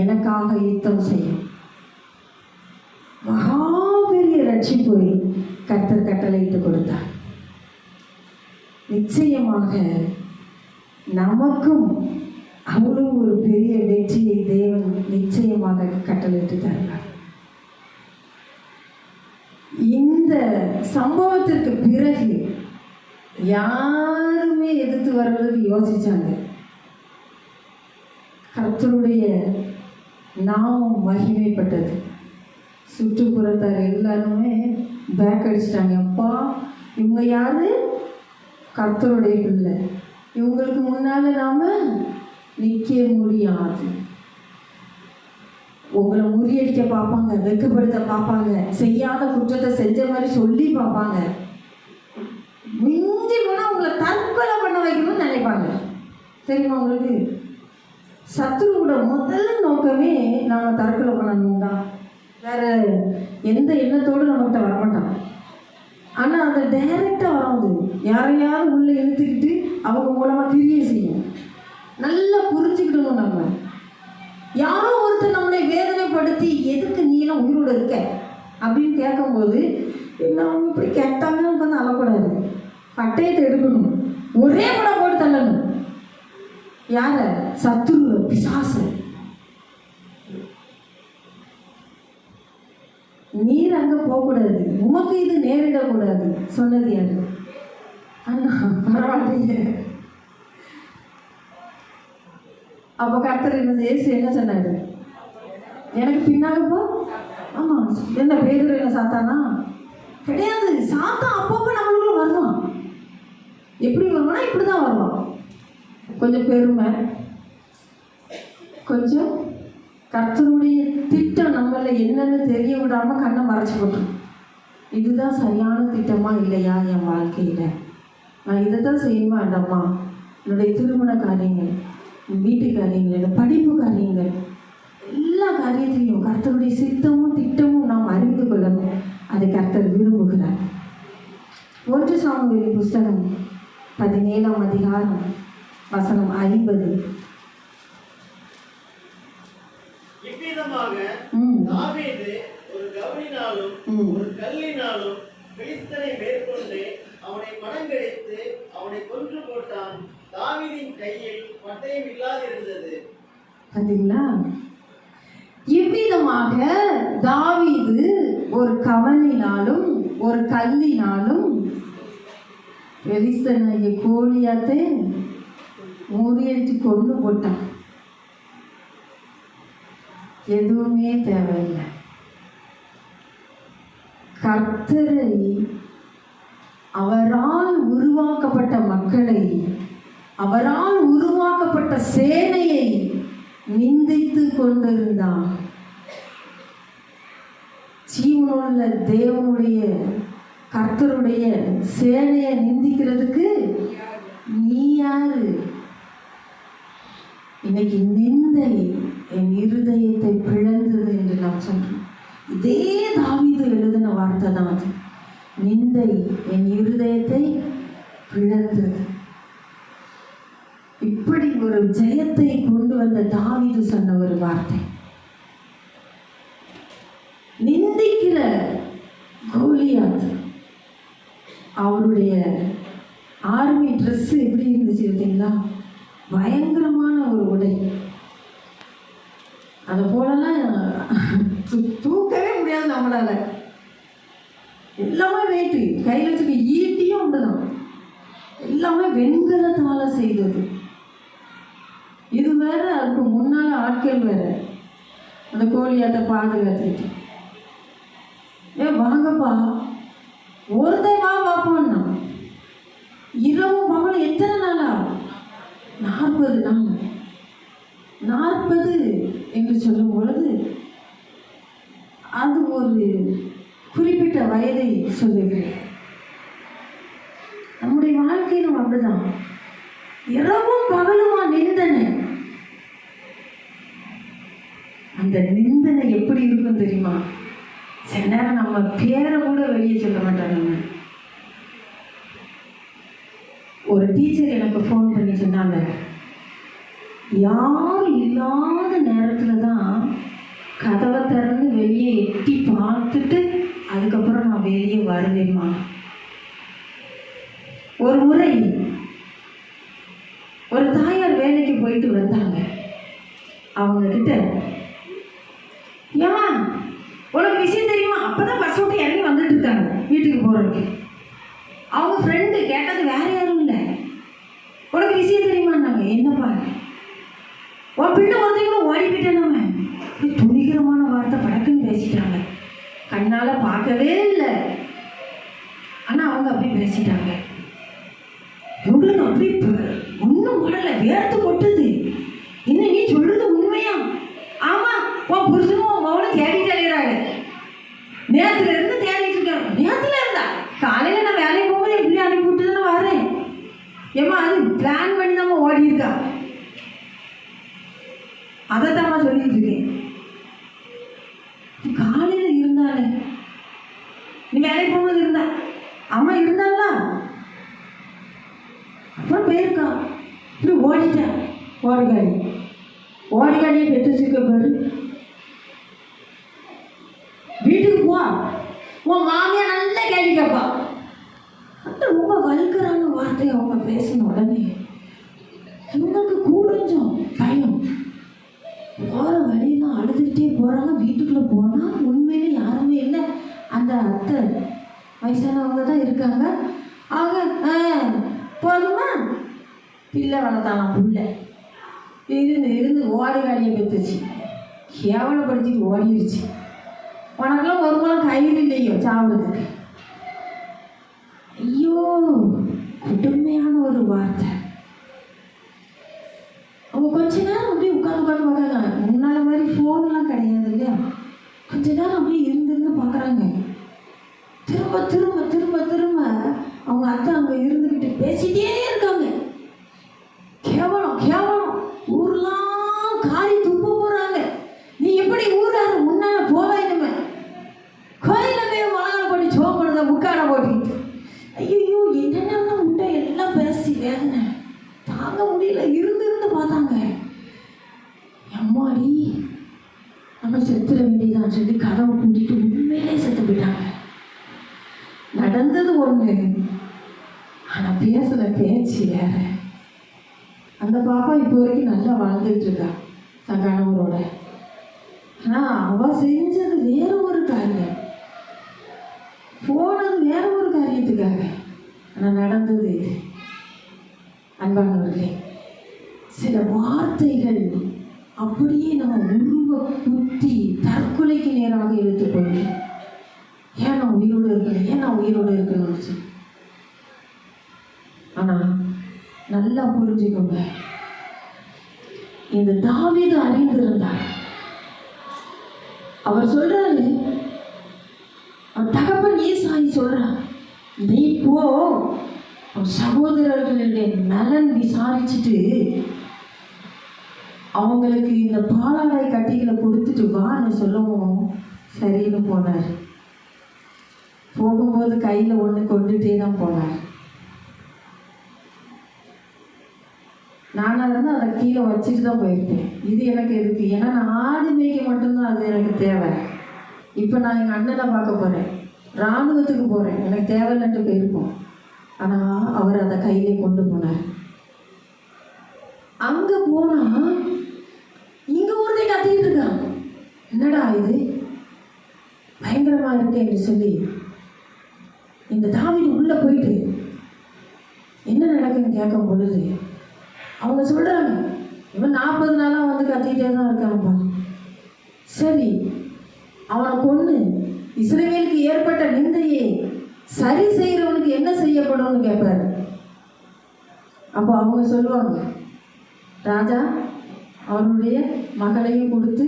எனக்காக யுத்தம் செய்யும். மகாபெரிய ரட்சிப்பை கர்த்தர் கட்டளையிட்டு கொடுத்தார். நிச்சயமாக நமக்கும் அவ்வளவு ஒரு பெரிய வெற்றியை தேவன் நிச்சயமாக கட்டளையிட்டு தருவார். இந்த சம்பவத்திற்கு பிறகு யாருமே எதிர்த்து வர்றதுக்கு யோசிச்சாங்க. கர்த்தருடைய நாமம் மகிமைப்பட்டது. சுற்றுப்புறத்தார் எல்லாருமே பேக் அடிச்சிட்டாங்க. அப்பா, இவங்க யாரு? கர்த்தருடைய பிள்ளை. இவங்களுக்கு முன்னால நாம நிற்க முடியாது. உங்களை முறியடிக்க பார்ப்பாங்க, வெட்கப்படுத்த பார்ப்பாங்க, செய்யாத குற்றத்தை செஞ்ச மாதிரி சொல்லி பார்ப்பாங்க. மிஞ்சி போனா உங்களை தற்கொலை பண்ண வைக்கணும்னு நினைப்பாங்க. தெரியுமா உங்களுக்கு? சத்துருவோட முதல் நோக்கமே நாம தற்கொலை பண்ணணும் தான். வேற எந்த எண்ணத்தோடு நம்மகிட்ட வரமாட்டான். ஆனா அதை டைரக்டா வராது. யாரையாவது உள்ள இழுத்துக்கிட்டு அவங்க மூலமா கிரியை செய்யும். நல்லா புரிஞ்சுக்கிடணும். நம்ம யாரோ ஒருத்தர் நம்மளை வேதனைப்படுத்தி, எதுக்கு நீலாம் உயிரோட இருக்க அப்படின்னு கேட்கும்போது, என்ன அவங்க இப்படி கேட்டாங்கன்னு உட்காந்து அழக்கூடாது. பட்டயத்தை எடுக்கணும், ஒரே கூட போட்டு தள்ளணும். யார? சத்துருவ, பிசாச. நீர் அங்க போகக்கூடாது, உமக்கு இது நேரிடக்கூடாது சொன்னது யாரு? அண்ணா, பரவாயில்லையே. அப்போ கர்த்தர் இயேசு என்ன சொன்னாரு? எனக்கு பின்னால போ. ஆமா, என்ன பேதுரு என்ன சாத்தானா? கிடையாது. சாத்தான் அப்பப்போ நம்மளுக்குள்ள வருவான். எப்படி வருவானா? இப்படிதான் வருவான். கொஞ்சம் பெருமை, கொஞ்சம் கர்த்தருடைய திட்டம் நம்மள என்னன்னு தெரிய விடாம கண்ணை மறைச்சு போட்டோம். இதுதான் சரியான திட்டமா இல்லையா என் வாழ்க்கையில? நான் இதை தான் செய்யணுமா வேண்டாமா? என்னுடைய திருமண காரியங்கள், வீட்டு காரியங்கள், என்னோட படிப்பு காரியங்கள், எல்லா காரியத்திலையும் கர்த்தருடைய சித்தமும் திட்டமும் நாம் அறிந்து கொள்ளணும். அதை கர்த்தர் விரும்புகிறார். 1 சாமுவேல் புஸ்தகம் 17ஆம் அதிகாரம் வசனம் 50. இவ்விதமாக தாவீது ஒரு கவனினாலும் ஒரு கல்லினாலும் பெலிஸ்தரை மேற்கொண்டு அவனை மனங்கடித்து அவனை கொன்று போட்டான். தாவீதின் கையில் பட்டயம் இல்லாதிருந்தது. பார்த்தீங்களா? இவ்விதமாக தாவீது ஒரு கவனினாலும் ஒரு கல்லினாலும் பெலிஸ்தனாகிய கோலியாத்தை முறியடித்து கொண்டு போட்டான். எதுவுமே தேவையில்லை. கர்த்தரை, அவரால் உருவாக்கப்பட்ட மக்களை, அவரால் உருவாக்கப்பட்ட சேனையை நிந்தித்து கொண்டிருந்தான். ஜீவனுள்ள தேவனுடைய கர்த்தருடைய சேனையை நிந்திக்கிறதுக்கு நீ யாரு? இன்னைக்கு நிந்தை என் இருதயத்தை பிளந்தது என்று நாம் சொல்றோம். இதே தாவீது எழுதின வார்த்தை தான் அது. நிந்தை என் இருதயத்தை பிளந்தது. இப்படி ஒரு ஜெயத்தை கொண்டு வந்த தாவீது சொன்ன ஒரு வார்த்தை. நிந்திக்கிற கோலியாத், அவருடைய ஆர்மி ட்ரெஸ் எப்படி இருந்துச்சு பார்த்தீங்களா? பயங்கரமான ஒரு உடை. அதை போலலாம் தூக்கவே முடியாது நம்மளால. எல்லாமே வெயிட்டு, கையில் வச்சுக்க ஈட்டியும் அப்படிதான், எல்லாமே வெண்கலத்தால செய்தது. இது வேற, அதுக்கு முன்னால ஆட்கள் வேற அந்த கோழியாட்ட பாதுகாத்துக்கிட்டு, வாங்கப்பா ஒருத்தன் வா பார்ப்போம்னா இரவு பகல் எத்தனை நாளா? 40 நாள். 40 என்று சொல்லும் பொழுது அது ஒரு குறிப்பிட்ட வயதை சொல்லுகிறேன். நம்முடைய வாழ்க்கையிலும் அப்படிதான், இரவும் பகலுமா நிந்தனை. அந்த நிந்தனை எப்படி இருக்கும் தெரியுமா? சில நேரம் நம்ம பேரை கூட வெளியே சொல்ல மாட்டாங்க. ஒரு டீச்சர் எனக்கு ஃபோன் பண்ணி சொன்னாங்க, யாரும் இல்லாத நேரத்தில் தான் கதவை திறந்து வெளியே எட்டி பார்த்துட்டு அதுக்கப்புறம் நான் வெளியே வருவேம்மா. ஒரு முறை ஒரு தாயார் வேலைக்கு போயிட்டு வந்தாங்க. அவங்க கிட்ட, ஏமா உனக்கு விஷயம் தெரியுமா? அப்பதான் பஸ் விட்டு இறங்கி வந்துட்டு இருக்காங்க வீட்டுக்கு போறதுக்கு. அவங்க ஃப்ரெண்டு கேட்டது வேற யாரும் இல்லை, உனக்கு விஷயம் தெரியுமான்னாங்க. என்னப்பா? உன் பிள்ளை ஒருத்தையும் ஓடி போயிட்டேன். நம்ம துணிகரமான வார்த்தை படக்குன்னு பேசிட்டாங்க. கண்ணால பார்க்கவே இல்லை, ஆனா அவங்க அப்படி பேசிட்டாங்க. இவங்களுக்கு அப்படி ஒன்றும் ஓடல, வேர்த்து கொட்டுது. என்ன நீ சொல்றது உண்மையா? ஆமா, உன் புருஷனும் உன் மகனும் தேடிட்டு அலையிறாங்க. நேரத்துல இருந்து தேடிட்டு இருக்காங்க. நேரத்துல இருந்தா காலையில நான் வேலைக்கு போகும்போது எப்படி அனுப்பி விட்டு தானே வரேன். ஏமா அது பிளான் பண்ணி தான் ஓடி இருக்கா. அதைத்தான் சொல்லிட்டு இருக்கேன். காலையில இருந்தாலே நீ வேலைக்கு போகும்போது இருந்தா, அம்மா இருந்தால அப்புறம் போயிருக்கா. இப்படி ஓடிட்டா. ஓடிக்காடியை பெற்று வச்சிருக்க பாரு. வீட்டுக்கு போ, உன் மாமியா நல்லா கேள்வி கேட்பா. ரொம்ப வல்கரான வார்த்தையை அவங்க பேசின உடனே இவங்களுக்கு கூடஞ்சம் பயம். போகிற வழியெல்லாம் அழுதுகிட்டே போகிறாங்க. வீட்டுக்குள்ளே போனால் உண்மையிலே யாருமே இல்லை. அந்த அத்தை வயசானவங்க தான் இருக்காங்க. அவங்க போதுமா பிள்ளை வளர்த்தாலாம். பிள்ளை இருந்து ஓடிகாடியை பெற்றுச்சு. கேவலப்படுத்திட்டு ஓடிடுச்சு. உனக்கெல்லாம் ஒரு முறை கையில் இல்லையோ சாப்பிடுறதுக்கு. ஐயோ, கொடுமையான ஒரு வார்த்தை. அவங்க கொஞ்ச நேரம் அப்படியே உட்காந்து பார்க்குறாங்க. முன்னால மாதிரி ஃபோன்லாம் கிடையாது இல்லையா? கொஞ்ச நேரம் அப்படியே இருந்து பார்க்குறாங்க. திரும்ப திரும்ப திரும்ப திரும்ப அவங்க அத்தை அங்கே இருந்துக்கிட்டு பேசிட்டே இருக்காங்க. கேவலம் கேவலம், ஊர்லாம் காரி துப்ப போகிறாங்க. நீ எப்படி ஊராரு முன்னால போவேணுமே, கோயில போய் மலகால போட்டு சோப்படுறத முக்காடை போட்டுக்கிட்டு. ஐயோ, என்னென்ன உண்டை எல்லாம் பேசி வேதனை தாங்க முடியல. இருந்து பார்த்தாங்க. அம்மாடி நம்ம செத்துட வேண்டியதான் சொல்லி கதவை கூட்டிட்டு உண்மையிலே செத்து போயிட்டாங்க. நடந்தது ஒண்ணு, ஆனா பேசுற பேச்சு வேற. அந்த பாப்பா இப்போ வரைக்கும் நல்லா வாழ்ந்துட்டு இருக்கா தன் கணவரோட. ஆனா அவ செஞ்சது வேற ஒரு காரியம், போனது வேற ஒரு காரியத்துக்காக. ஆனா நடந்தது இது. அன்பானவர்களே, சில வார்த்தைகள் அப்படியே நம்ம உருவ குத்தி தற்கொலைக்கு நேராக இழுத்து போயிடும். ஏன் நான் உயிரோடு இருக்கணும், ஏன் நான் உயிரோடு இருக்கணும்னு சொல்லி. ஆனா நல்லா புரிஞ்சுக்கோங்க, இந்த தாவீது அறிந்திருந்தார். அவர் சொல்றாரு, அவர் தகப்பன் ஈசாய் சொல்றார், நீ போ சகோதரர்களுடைய நலன் விசாரிச்சுட்டு அவங்களுக்கு இந்த பாலாடை கட்டிகளை கொடுத்துட்டு வான்னு சொல்லவும் சரின்னு போனார். போகும்போது கையில் ஒன்று கொண்டுட்டே தான் போனார். நானாக இருந்தால் அதை கீழே வச்சுட்டு தான் போயிருப்பேன். இது எனக்கு எதுக்கு? ஏன்னா நான் ஆடு மேய்க்க மட்டும்தான் அது எனக்கு தேவை. இப்போ நான் எங்கள் அண்ணனை பார்க்க போகிறேன், இராணுவத்துக்கு போகிறேன், எனக்கு தேவையில்லைன்ட்டு போயிருப்போம். ஆனால் அவர் அதை கையிலே கொண்டு போனார். அங்கே போனால் இங்கே ஒருத்தன் கத்திக்கிட்டு இருக்கான். என்னடா இது பயங்கரமாக இருக்கு என்று சொல்லி இந்த தாவீது உள்ளே போயிட்டு என்ன நடக்குன்னு கேட்கும் பொழுது அவங்க சொல்கிறாங்க, இவன் 40 நாளாக வந்து கத்திக்கிட்டே தான் இருக்கான்ப்பா. சரி, அவனை கொன்று இஸ்ரவேலுக்கு ஏற்பட்ட நிந்தையை சரி செய்கிறவனுக்கு என்ன செய்யப்படும்னு கேட்பாரு. அப்போ அவங்க சொல்லுவாங்க, ராஜா அவனுடைய மகளையும் கொடுத்து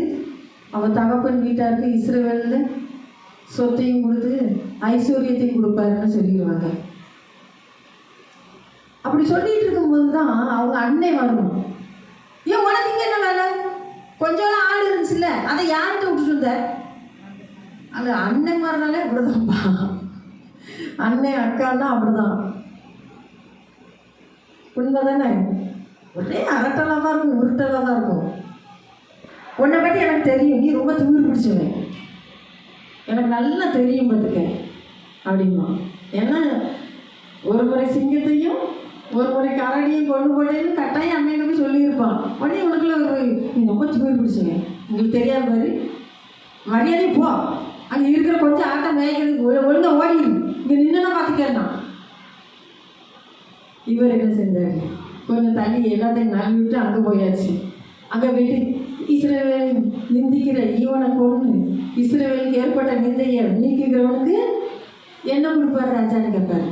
அவன் தகப்பன் வீட்டாருக்கு இஸ்ரவேலில் சொத்தையும் கொடுத்து ஐஸ்வர்யத்தையும் கொடுப்பாருன்னு சொல்லிடுவாங்க. அப்படி சொல்லிட்டு இருக்கும்போது தான் அவங்க அன்னை வரணும். ஏன் உனக்கு இங்கே என்ன வேலை? கொஞ்சம் ஆள் இருந்துச்சுல்ல, அதை யார்கிட்ட விட்டுட்டு இருந்த? அது அண்ணன் மாதிரினாலே அப்படிதான்ப்பா. அண்ணன் அக்கான்னா அப்படிதான். உண்மை தானே? ஒரே அரட்டலாக தான் இருக்கும், உருட்டலாக தான் இருக்கும். உன்னை பற்றி எனக்கு தெரியும், நீ ரொம்ப திமிர் பிடிச்சவன், எனக்கு நல்லா தெரியும் பார்த்துக்க அப்படிமா. ஏன்னா ஒரு முறை சிங்கத்தையும் ஒரு முறை கரடியும் கொண்டு போட்டேன்னு கட்டாயம் அண்ணன் போய் சொல்லியிருப்பான். உடனே உனக்குள்ள ஒரு நீ ரொம்ப திமிர் பிடிச்சவன், உங்களுக்கு தெரியாது பாரு, மரியாதை போ, அங்கே இருக்கிற கொஞ்சம் ஆட்டம் மேய்க்கிறது ஒழுங்காக ஓடிடு, இங்கே நின்றுனா பார்த்துக்கலாம். இவர் என்ன செஞ்சார்? கொஞ்சம் தள்ளி எல்லாத்தையும் நழுவி விட்டு அங்கே போயாச்சு. அங்கே போயிட்டு இஸ்ரவேலை நிந்திக்கிற இவனை கொண்டு இஸ்ரவேலுக்கு ஏற்பட்ட நிந்தையை நீக்குகிறவனுக்கு என்ன கொடுப்பார் ராஜான்னு கேட்பார்.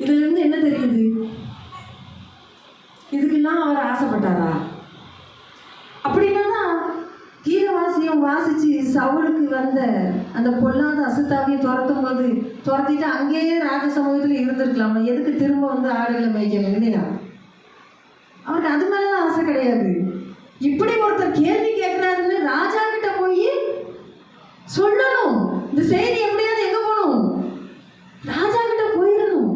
இதுலேருந்து என்ன தெரியுது? இதுக்குலாம் அவர் ஆசைப்பட்டாரா? அப்படின்னா தான் கீழவாசியம் வாசித்து சவுலுக்கு வந்த அந்த பொல்லாத அசுத்தாவையும் துரத்தும் போது துரத்திட்டு அங்கேயே ராஜ சமூகத்தில் இருந்திருக்கலாமா? எதுக்கு திரும்ப வந்து ஆடுகளை மேய்க்கணும் இல்லையா? அவருக்கு அது மேலாம் ஆசை கிடையாது. இப்படி ஒருத்தர் கேள்வி கேட்கிறாருன்னு ராஜா கிட்ட போய் சொல்லணும். இந்த செய்தி எப்படியாவது எங்க போகணும்? ராஜா கிட்ட போயிடணும்.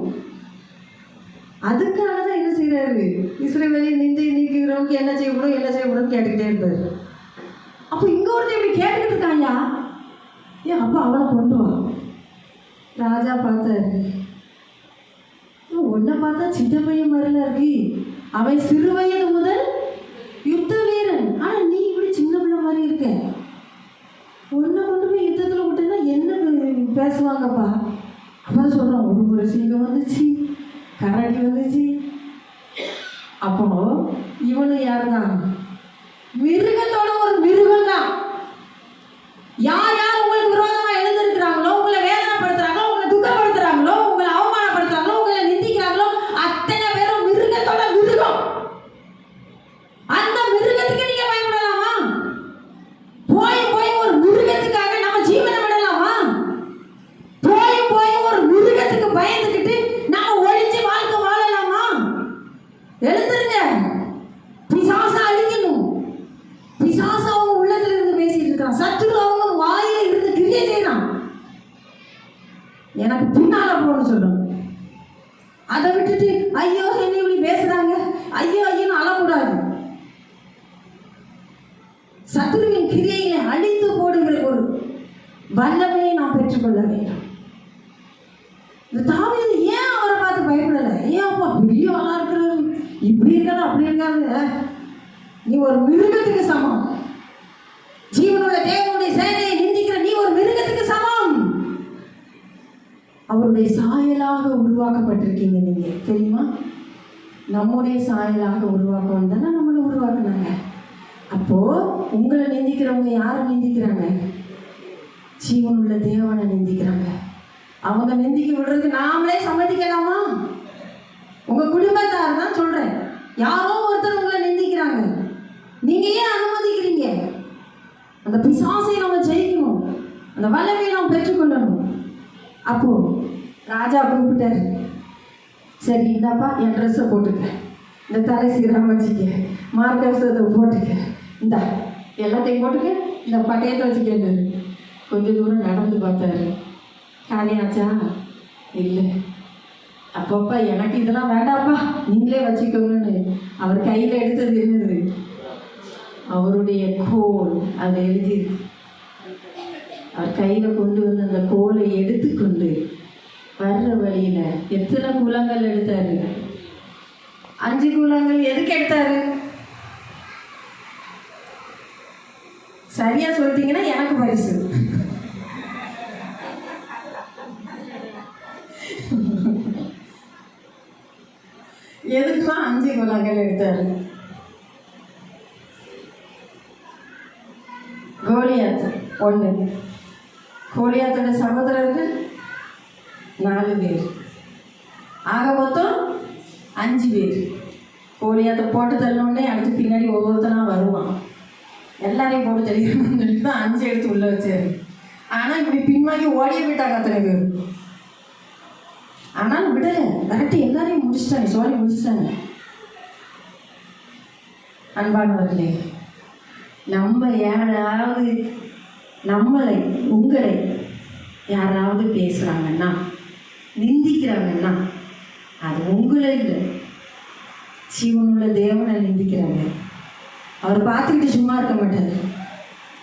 அதுக்காக தான் என்ன செய்யறாரு? இஸ்ரவேலை நிந்தை நீக்குகிறவனுக்கு என்ன செய்யப்படும் என்ன செய்யப்படும் கேட்டுக்கிட்டே இருப்பாரு. அப்போ இங்க ஒருத்தர் இப்படி கேட்டுக்கிட்டு இருக்காயா? ஏன் அப்பா அவனை கொண்டு வா. ராஜா பார்த்தாரு, உன்னை பார்த்தா சின்ன பையன் மாதிரில இருக்கு, அவன் சிறு வயது முதல் யுத்த வீரன், ஆனா நீ இப்படி சின்ன பிள்ளை மாதிரி இருக்க, உன்னை கொண்டு போய் யுத்தத்தில் விட்டேன்னா என்ன பேசுவாங்கப்பா? அப்பதான் சொல்றான், ஒரு முறை சிங்கம் வந்துச்சு, கரடி வந்துச்சு. அப்போ இவனு யாருதான்? மிருகத்தோட ஒரு மிருகம் தான். யார் யார் உங்களுக்கு விரோதமா எழுந்திருக்கிறாங்களோ, உங்களை வேதனைப்படுத்துறாங்களோ, உங்களை துக்கப்படுத்துறாங்களோ, உங்களை அவமானப்படுத்துறாங்களோ, உங்களை நிந்திக்கிறாங்களோ, அத்தனை பேரும் மிருகத்தோட மிருகம். அந்த மிருகத்துக்கு நீங்க பயப்படலாமா? போய் போய் ஒரு மிருகத்துக்காக நம்ம ஜீவனை விடலாமா? போய் போய் ஒரு மிருகத்துக்கு பயந்துக்கிட்டு நம்ம ஒழிச்சு வாழ்க்கை வாழலாமா? எழுந்துருங்க. பிசாசை அழிக்கணும். பிசாசு அவங்க உள்ளத்துல இருந்து பேசிட்டு இருக்கான், சத்துரு அவங்க வாயில இருந்து கிரியை செய்யறான். எனக்கு பின்னால போகணும்னு சொல்லணும். அதை விட்டுட்டு ஐயோ என்ன இப்படி பேசுறாங்க, ஐயோ ஐயோன்னு அழக்கூடாது. சத்துருவின் கிரியைகளை அழித்து போடுகிற ஒரு வல்லமையை நாம் பெற்றுக்கொள்ள வேண்டும். இந்த தாவீது ஏன் அவரை பார்த்து பயப்படல? ஏன் அப்பா பெரிய ஆளா இருக்கிறாரு, இப்படி இருக்காது அப்படி இருக்காது, நீ ஒரு மிருகத்துக்கு சமம். ஜீவனுள்ள தேவனுடைய சேனையை நிந்திக்கிற நீ ஒரு மிருகத்துக்கு சமம். அவருடைய சாயலாக உருவாக்கப்பட்டிருக்கீங்க நீங்க, தெரியுமா? நம்முடைய சாயலாக உருவாக்கம் தானே நம்மளை உருவாக்குனாங்க. அப்போ உங்களை நிந்திக்கிறவங்க யாரை நிந்திக்கிறாங்க? ஜீவனுள்ள தேவனை நிந்திக்கிறாங்க. அவங்க நிந்திக்க விடுறதுக்கு நாமளே சம்மதிக்கலாமா? உங்க குடும்பத்தார் தான் சொல்றேன், யாரோ ஒருத்தர் உங்களை நிந்திக்கிறாங்க, நீங்க ஏன் அனுமதிக்கிறீங்க? அந்த பிசாசை நம்ம ஜெயிக்கணும், அந்த வல்லமையை நாம் பெற்றுக்கொள்ளணும். அப்போ ராஜா கூப்பிட்டாரு, சரி இந்தாப்பா என் ட்ரெஸ்ஸை போட்டுக்க, இந்த தலை சீராக வச்சுக்க, மார்க்கவசத்தை போட்டுக்க, இந்தா எல்லாத்தையும் போட்டுக்க, இந்த பட்டயத்தை வச்சுக்க. கொஞ்சம் தூரம் நடந்து பார்த்தாரு. காரியாச்சா? இல்லை. அப்பப்பா எனக்கு இதெல்லாம் வேண்டாப்பா, நீங்களே வச்சுக்கோங்கன்னு அவர் கையில் எடுத்தது என்னது? அவருடைய கோல். அதை எழுதி அவர் கையில் கொண்டு வந்து அந்த கோலை எடுத்துக்கொண்டு வர்ற வழியில் எத்தனை கூழாங்கல் எடுத்தாரு? 5 கூழாங்கல். எதுக்கு எடுத்தாரு? சரியா சொல்லிட்டீங்கன்னா எனக்கு பரிசு. எதுக்குலாம் 5 குலங்கள் எடுத்தாரு? கோலியாத் 1, கோலியாத்தோட சகோதரர்கள் 4 பேர், ஆக மொத்தம் 5 பேர். கோலியாத்தை போட்டு தள்ளோடனே அடுத்து பின்னாடி ஒவ்வொருத்தனா வருவான். எல்லாரையும் போட்டு தெளிக்கணும்னு சொல்லி தான் 5 எடுத்து உள்ள வச்சாரு. ஆனால் இப்படி பின்வாங்கி ஓடியே போயிட்டாங்க அத்தனை பேர். ஆனால் விடலை, கரெக்டு எல்லாரையும் முடிச்சிட்டாங்க, சோழி முடிச்சிட்டாங்க. அன்பானவர்களே, நம்ம யாராவது நம்மளை உங்களை யாராவது பேசுகிறாங்கன்னா, நிந்திக்கிறாங்கன்னா, அது உங்களே இல்லை, ஜீவனுள்ள தேவனை நிந்திக்கிறாங்க. அவர் பார்த்துக்கிட்டு சும்மா இருக்க மாட்டார்.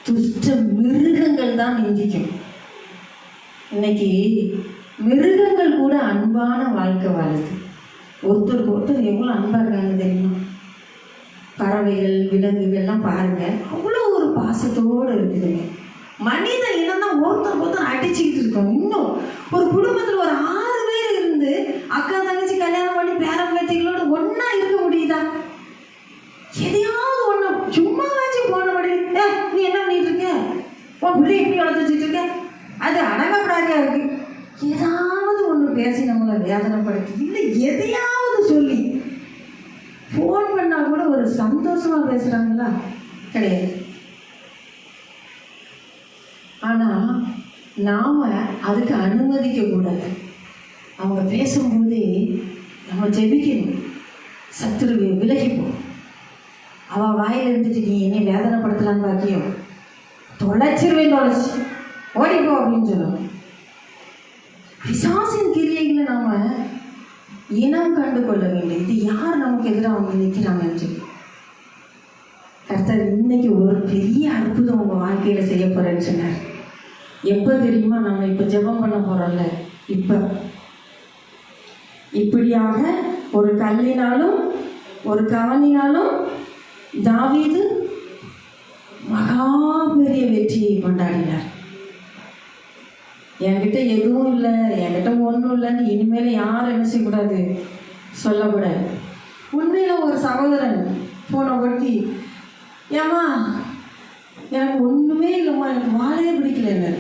துஷ்ட மிருகங்கள் தான் நிந்திக்கும். இன்னைக்கு மிருகங்கள் கூட அன்பான வாழ்க்கை வாழுது. ஒருத்தருக்கு ஒருத்தர் எவ்வளோ அன்பாக இருக்காங்க தெரியுமா? பறவைகள், விலங்குகள்லாம் பாருங்க, அவ்வளோ ஒரு பாசத்தோடு இருக்குதுங்க. மனித இனம் தான் ஒருத்தருக்கு ஒருத்தர் அடிச்சுக்கிட்டு இருக்கோம். இன்னும் ஒரு குடும்பத்தில் ஒரு 6 பேர் இருந்து அக்கா தங்கச்சி கல்யாணம் பண்ணி பேரன் பேத்திகளோடு ஒன்றா இருக்க முடியுதா? எதையாவது ஒன்று சும்மா வச்சு போன படி, நீ என்ன பண்ணிட்டு இருக்க, உன் பிள்ளை எப்படி வளர்த்து வச்சுட்டு இருக்க, அது அடங்கப்படாதியா இருக்கு. ஏதாவது ஒன்று பேசி நம்மளை வேதனைப்படுத்தி, இல்லை எதையாவது சொல்லி ஃபோன் பண்ணால் கூட ஒரு சந்தோஷமாக பேசுகிறாங்களா? கிடையாது. ஆனால் நாம் அதுக்கு அனுமதிக்கக்கூடாது. அவங்க பேசும்போதே நம்ம ஜெபிக்கணும், சத்துருவை விலகிப்போம். அவள் வாயில் இருந்துட்டு நீ என்னை வேதனைப்படுத்தலான்னு பாக்கியம், தொலைச்சிருவேன், தொலைச்சி ஓடிப்போ அப்படின்னு சொல்லணும். பிசாசின் கிரியைகளை நாம் இனம் கண்டு கொள்ள வேண்டும். இது யார் நமக்கு எதிராக அவங்க நிற்கிறாங்கன்னு சொல்லி. கர்த்தர் இன்னைக்கு ஒரு பெரிய அற்புதம் உங்கள் வாழ்க்கையில் செய்ய போகிறேன்னு சொன்னார். எப்போ தெரியுமா? நம்ம இப்போ ஜெபம் பண்ண போகிறோம்ல, இப்போ இப்படியாக ஒரு கல்லினாலும் ஒரு கவனினாலும் தாவீது மகா பெரிய வெற்றியை கொண்டாடினார். என்கிட்ட எதுவும் இல்லை, என்கிட்ட ஒன்றும் இல்லைன்னு இனிமேல் யாரும் என்ன செய்யக்கூடாது, சொல்லக்கூடாது. உண்மையில் ஒரு சகோதரன் போனை ஒட்டி, ஏம்மா எனக்கு ஒன்றுமே இல்லைம்மா, எனக்கு வாழையே பிடிக்கல,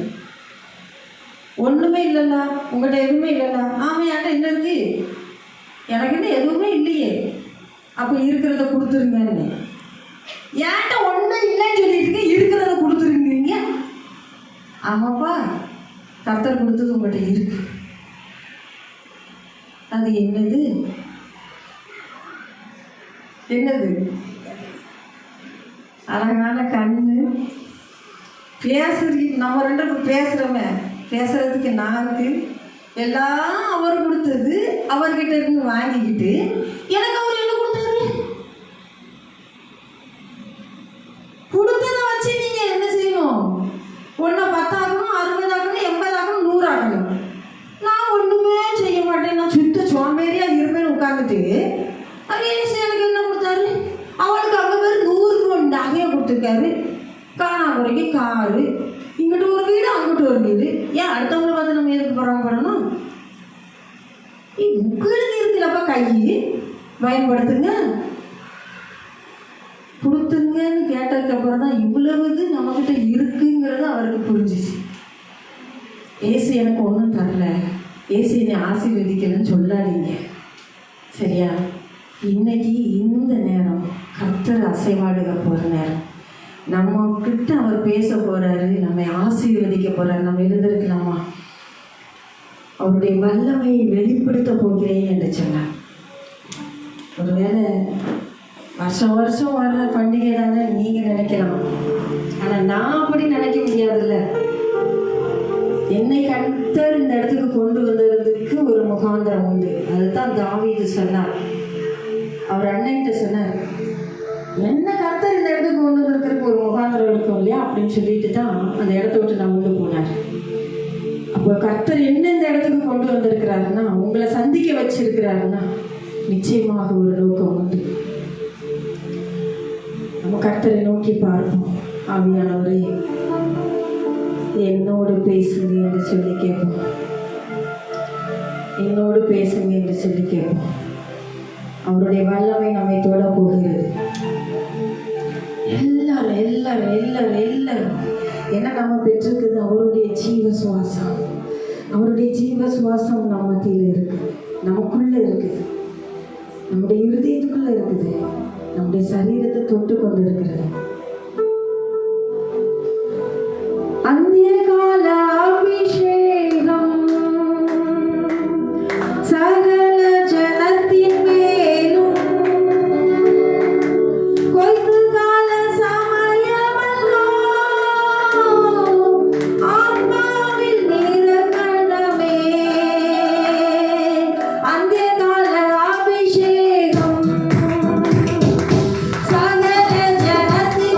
ஒன்றுமே இல்லைல்ல, உங்கள்கிட்ட எதுவுமே இல்லைல்ல. ஆமாம், என்கிட்ட என்ன இருக்கு, எனக்கு என்ன எதுவுமே இல்லையே, அப்போ இருக்கிறத கொடுத்துருங்கன்னு. என்கிட்ட ஒன்றும் இல்லைன்னு சொல்லிட்டு இருக்கிறத கொடுத்துருங்கிறீங்க. ஆமாப்பா, கர்த்தர் கொடுத்தது உங்கள்கிட்ட இருக்கு. அது என்னது? என்னது? அழகான கண்ணு, பேசுறதுக்கு நம்ம 2 பேரும் பேசுகிறோமே, பேசுறதுக்கு நாக்கு, எல்லாம் அவர் கொடுத்தது. அவர்கிட்ட இருந்து வாங்கிக்கிட்டு எனக்கு அவர் என்ன கொடுத்தாரு? கொடுத்ததை வச்சு நீங்கள் என்ன செய்யணும்? ஒன்றை 10 ஆகணும், 60 ஆகணும், 80 ஆகணும், 100 ஆகணும். நான் ஒன்றுமே செய்ய மாட்டேன், நான் சுத்த சோம்பேறியாக இருப்பேன்னு உட்காந்துட்டு அது எனக்கு என்ன கொடுத்தாரு? அவளுக்கு அங்கே பேர் 100 நகையை கொடுத்துருக்காரு. காணாக்குறைக்கு காரு, இங்கிட்ட ஒரு வீடு, அங்கிட்ட ஒரு வீடு. ஏன் அடுத்தவங்களை பார்த்து நம்ம எதுக்கு பரவாயில்லணும்? உங்களுக்கு இருக்குல்லப்பா, கை பயன்படுத்துங்க. கொடுத்துங்கன்னு கேட்டதுக்கப்புறம் தான் இவ்வளவு இது நம்மக்கிட்ட இருக்குங்கிறது அவருக்கு புரிஞ்சிச்சு. ஏசு எனக்கு ஒன்றும் தரல, ஏசு என்னை ஆசீர்வதிக்கலன்னு சொல்லாதீங்க, சரியா? இன்னைக்கு இந்த நேரம் கர்த்தர் அசைவாடுக போகிற நேரம். நம்ம கிட்ட அவர் பேச போகிறாரு, நம்மை ஆசீர்வதிக்க போகிறாரு. நம்ம எழுந்திருக்கலாமா? அவருடைய வல்லமையை வெளிப்படுத்த போகிறேன் என்று சொன்னார். ஒருவேளை வருஷம் வருஷம் வர்ற பண்டிகை தானே நீங்கள் நினைக்கலாம், ஆனால் நான் அப்படி நினைக்க முடியாதுல்ல. என்னை கர்த்தர் இந்த இடத்துக்கு கொண்டு வந்ததுக்கு ஒரு முகாந்திரம் உண்டு. அதுதான் தாவீது சொன்னார். அவர் அண்ணன்கிட்ட சொன்னார், என்ன கர்த்தர் இந்த இடத்துக்கு கொண்டு வந்திருக்கிறதுக்கு ஒரு முகாந்திரம் இருக்கும் இல்லையா அப்படின்னு சொல்லிட்டு தான் அந்த இடத்த விட்டு நான் கொண்டு போனார். அப்போ கர்த்தர் என்ன இந்த இடத்துக்கு கொண்டு வந்திருக்கிறாருன்னா, உங்களை சந்திக்க வச்சிருக்கிறாருன்னா நிச்சயமாக ஒரு நோக்கம் உண்டு. நம்ம கர்த்தரை நோக்கி பார்ப்போம். ஆவியானவரே என்னோடு பேசுங்க என்று சொல்லி கேட்போம். என்னோடு பேசுங்க என்று சொல்லி கேட்போம். அவருடைய வல்லமை நம்மை தொட போகிறது. எல்லாரும் எல்லாரும் எல்லாரும் எல்லாரும் ஏன்னா நம்ம பெற்றிருக்குது அவருடைய ஜீவ சுவாசம். அவருடைய ஜீவ சுவாசம் நம்ம மத்தியில் இருக்குது, நமக்குள்ள இருக்குது, நம்முடைய இருதயத்துக்குள்ள இருக்குது, நம்முடைய சரீரத்தை தொட்டு கொண்டு இருக்கிறது. அந்திய கால அபிஷேகம் சகல ஜனத்தின் மேலும் கொய்து கால சமயமல்லோ ஆத்மாவில் நிரக்கணமே. அந்திய கால அபிஷேகம் சகல ஜனத்தின்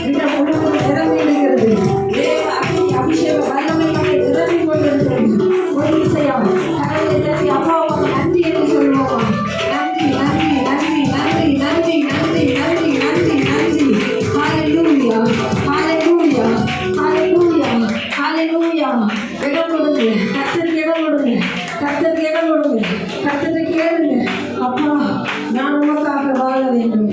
இடம் முழுவதும் நிரம்பி இருக்கிறது. தேவ அக்னி அபிஷேக வல்லமையாக நிரம்பி கொண்டிருக்கிறது. ஒரு இசையாம் கடவுளை தட்டி அப்பாவுக்கு நன்றி என்று சொல்லுவோமா? நன்றி நன்றி நன்றி நன்றி நன்றி நன்றி நன்றி நன்றி நன்றி. ஹalleluya ஹalleluya ஹalleluya ஹalleluya. இடம் கொடுங்க, கர்த்தருக்கு இடம் கொடுங்க, கர்த்தருக்கு இடம் கொடுங்க, கர்த்தருக்கு கேளுங்க. அப்பா, நான் உமக்காக வாழ வேண்டும்,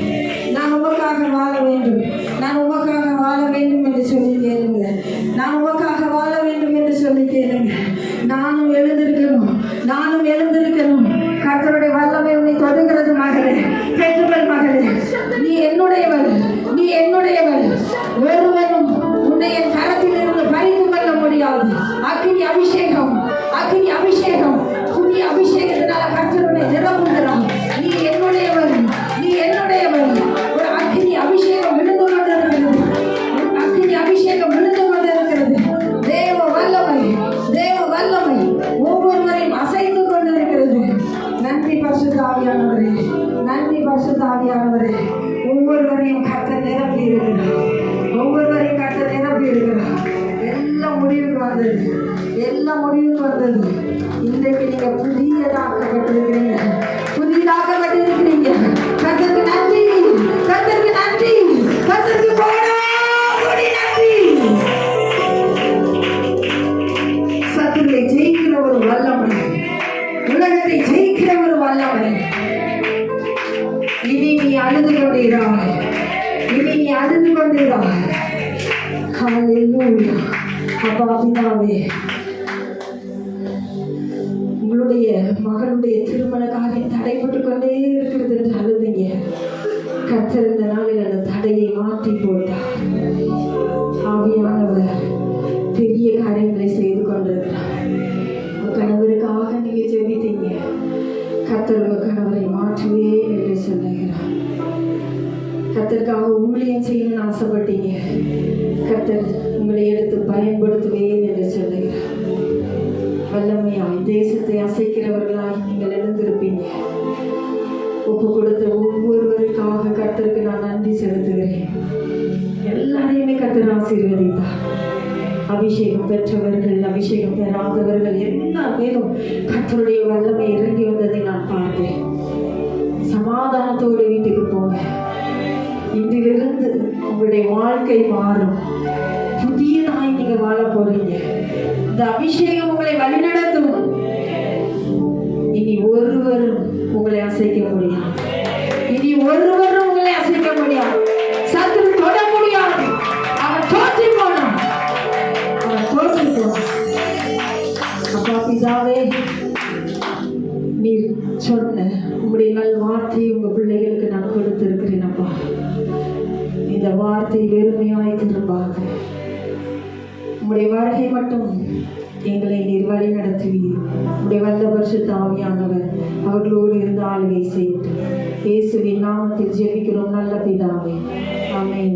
நான் உமக்காக வாழ வேண்டும், நான் உமக்காக வாழ வேண்டும் என்று சொல்லி கேளுங்க. நான் உமக்காக வாழ வேண்டும் என்று சொல்லி கேளுங்க. நானும் எழுந்திருக்கணும், நானும் எழுந்திருக்கணும். கர்த்தருடைய வல்லமை உன்னை தொடுகிறது மகளே, பெற்றுக்கொள் மகளே. நீ என்னுடையவள், நீ என்னுடையவள். ஒருவனும் உன்னை என் கரத்தில் இருந்து பறித்து கொள்ள முடியாது. அக்னி அபிஷேகம், அக்னி அபிஷேகம், புதிய அபிஷேகத்தினால கர்த்தருடைய நிரப்புகிறான். நீ என்னுடையவள், நீ என்னுடையவள். ஒரு அக்னி அபிஷேகம் விழுந்து கொண்டிருக்கிறது, அக்னி அபிஷேகம் விழுந்து கொண்டிருக்கிறது. தேவ வல்லமை, தேவ வல்லமை ஒவ்வொருவரையும் அசைத்து கொண்டிருக்கிறது. நன்றி பரிசுத்த ஆவியானவரே, நன்றி பரிசுத்த ஆவியானவரே. ஒவ்வொருவரையும் கர்த்தர் நிரப்பி இருக்கிறார், ஒவ்வொருவரையும் கர்த்தர் நிரப்பி இருக்கிறார். எல்லாம் முடிவுக்கு வந்தது, எல்லாம் முடிவுக்கு வந்தது. இன்றைக்கு நீங்க புதியதாக்கப்பட்டிருக்கிறீங்க, புதியதாக்கப்பட்டிருக்கிறீங்க. கர்த்தருக்கு நன்றி, கர்த்தருக்கு நன்றி, கர்த்தருக்கு கோடானு நன்றி. சத்துருவை ஜெயிக்கிற ஒரு வல்லமை, உலகத்தை ஜெயிக்கிற ஒரு வல்லமை. இனி நீ அழுது கொண்டிருக்கிறாய், இனி நீ அழுது கொண்டிருக்கிறாய். ஹalleluya. அப்பா பிதாவே, உங்களுடைய மகளுடைய திருமண காரியம் தடைப்பட்டு கொண்டே இருக்கிறது என்று அழுதீங்க. கர்த்தர் இந்த நாளில் அந்த தடையை மாற்றி போட்டார். ஆவியானவர் பெரிய காரியங்களை செய்து கொண்டிருக்கிறார். உங்க கணவருக்காக நீங்க ஜெபித்தீங்க. கர்த்தர் உங்க கணவரை மாற்றுவேன் என்று சொல்லுகிறார். கர்த்தருக்காக ஊழியம் செய்யணும்னு ஆசைப்பட்டீங்க. கர்த்தர் உங்களை எடுத்து பயன்படுத்துவேன் என்று சொல்லுகிறார். வல்லமையாய் தேசத்தை அசைக்கிறவர்களாய் நீங்கள் எழுந்திருப்பீங்க. ஒப்பு கொடுத்த ஒவ்வொருவருக்காக கர்த்தருக்கு நான் நன்றி செலுத்துகிறேன். எல்லாரையுமே கர்த்தர் ஆசீர்வதித்தார். அபிஷேகம் பெற்றவர்கள், அபிஷேகம் பெறாதவர்கள் எல்லார் மேலும் கர்த்தருடைய வல்லமை இறங்கி வந்ததை நான் பார்த்தேன். சமாதானத்தோடு வீட்டுக்கு போங்க. இன்றிலிருந்து உங்களுடைய வாழ்க்கை மாறும். புதியதாய் நீங்க வாழ போறீங்க. இந்த அபிஷேகம் உங்களை வழிநடத்தும். இனி ஒருவரும் உங்களை அசைக்க முடியாது, இனி ஒருவரும் உங்களை அசைக்க முடியாது. சத்துரு தொட முடியாது. அவன் தோற்றி போனான், அவன் தோற்றி போனான். அப்பா பிதாவே, நீர் சொன்ன உங்களுடைய நல் வார்த்தையை உங்க பிள்ளைகளுக்கு நான் கொடுத்திருக்கிறேன். அப்பா, இந்த வார்த்தை வெறுமையாய் திரும்பாது. உங்களுடைய வருகை மட்டும் எங்களை நீர் வழி நடத்துவீர். உடைய வல்ல பரிசுத்த ஆவியானவர் அவர்களோடு இருந்து ஆளுகை செய்யட்டும். இயேசுவின் நாமத்தில் ஜெபிக்கிறோம் நல்ல பிதாவே. ஆமென்.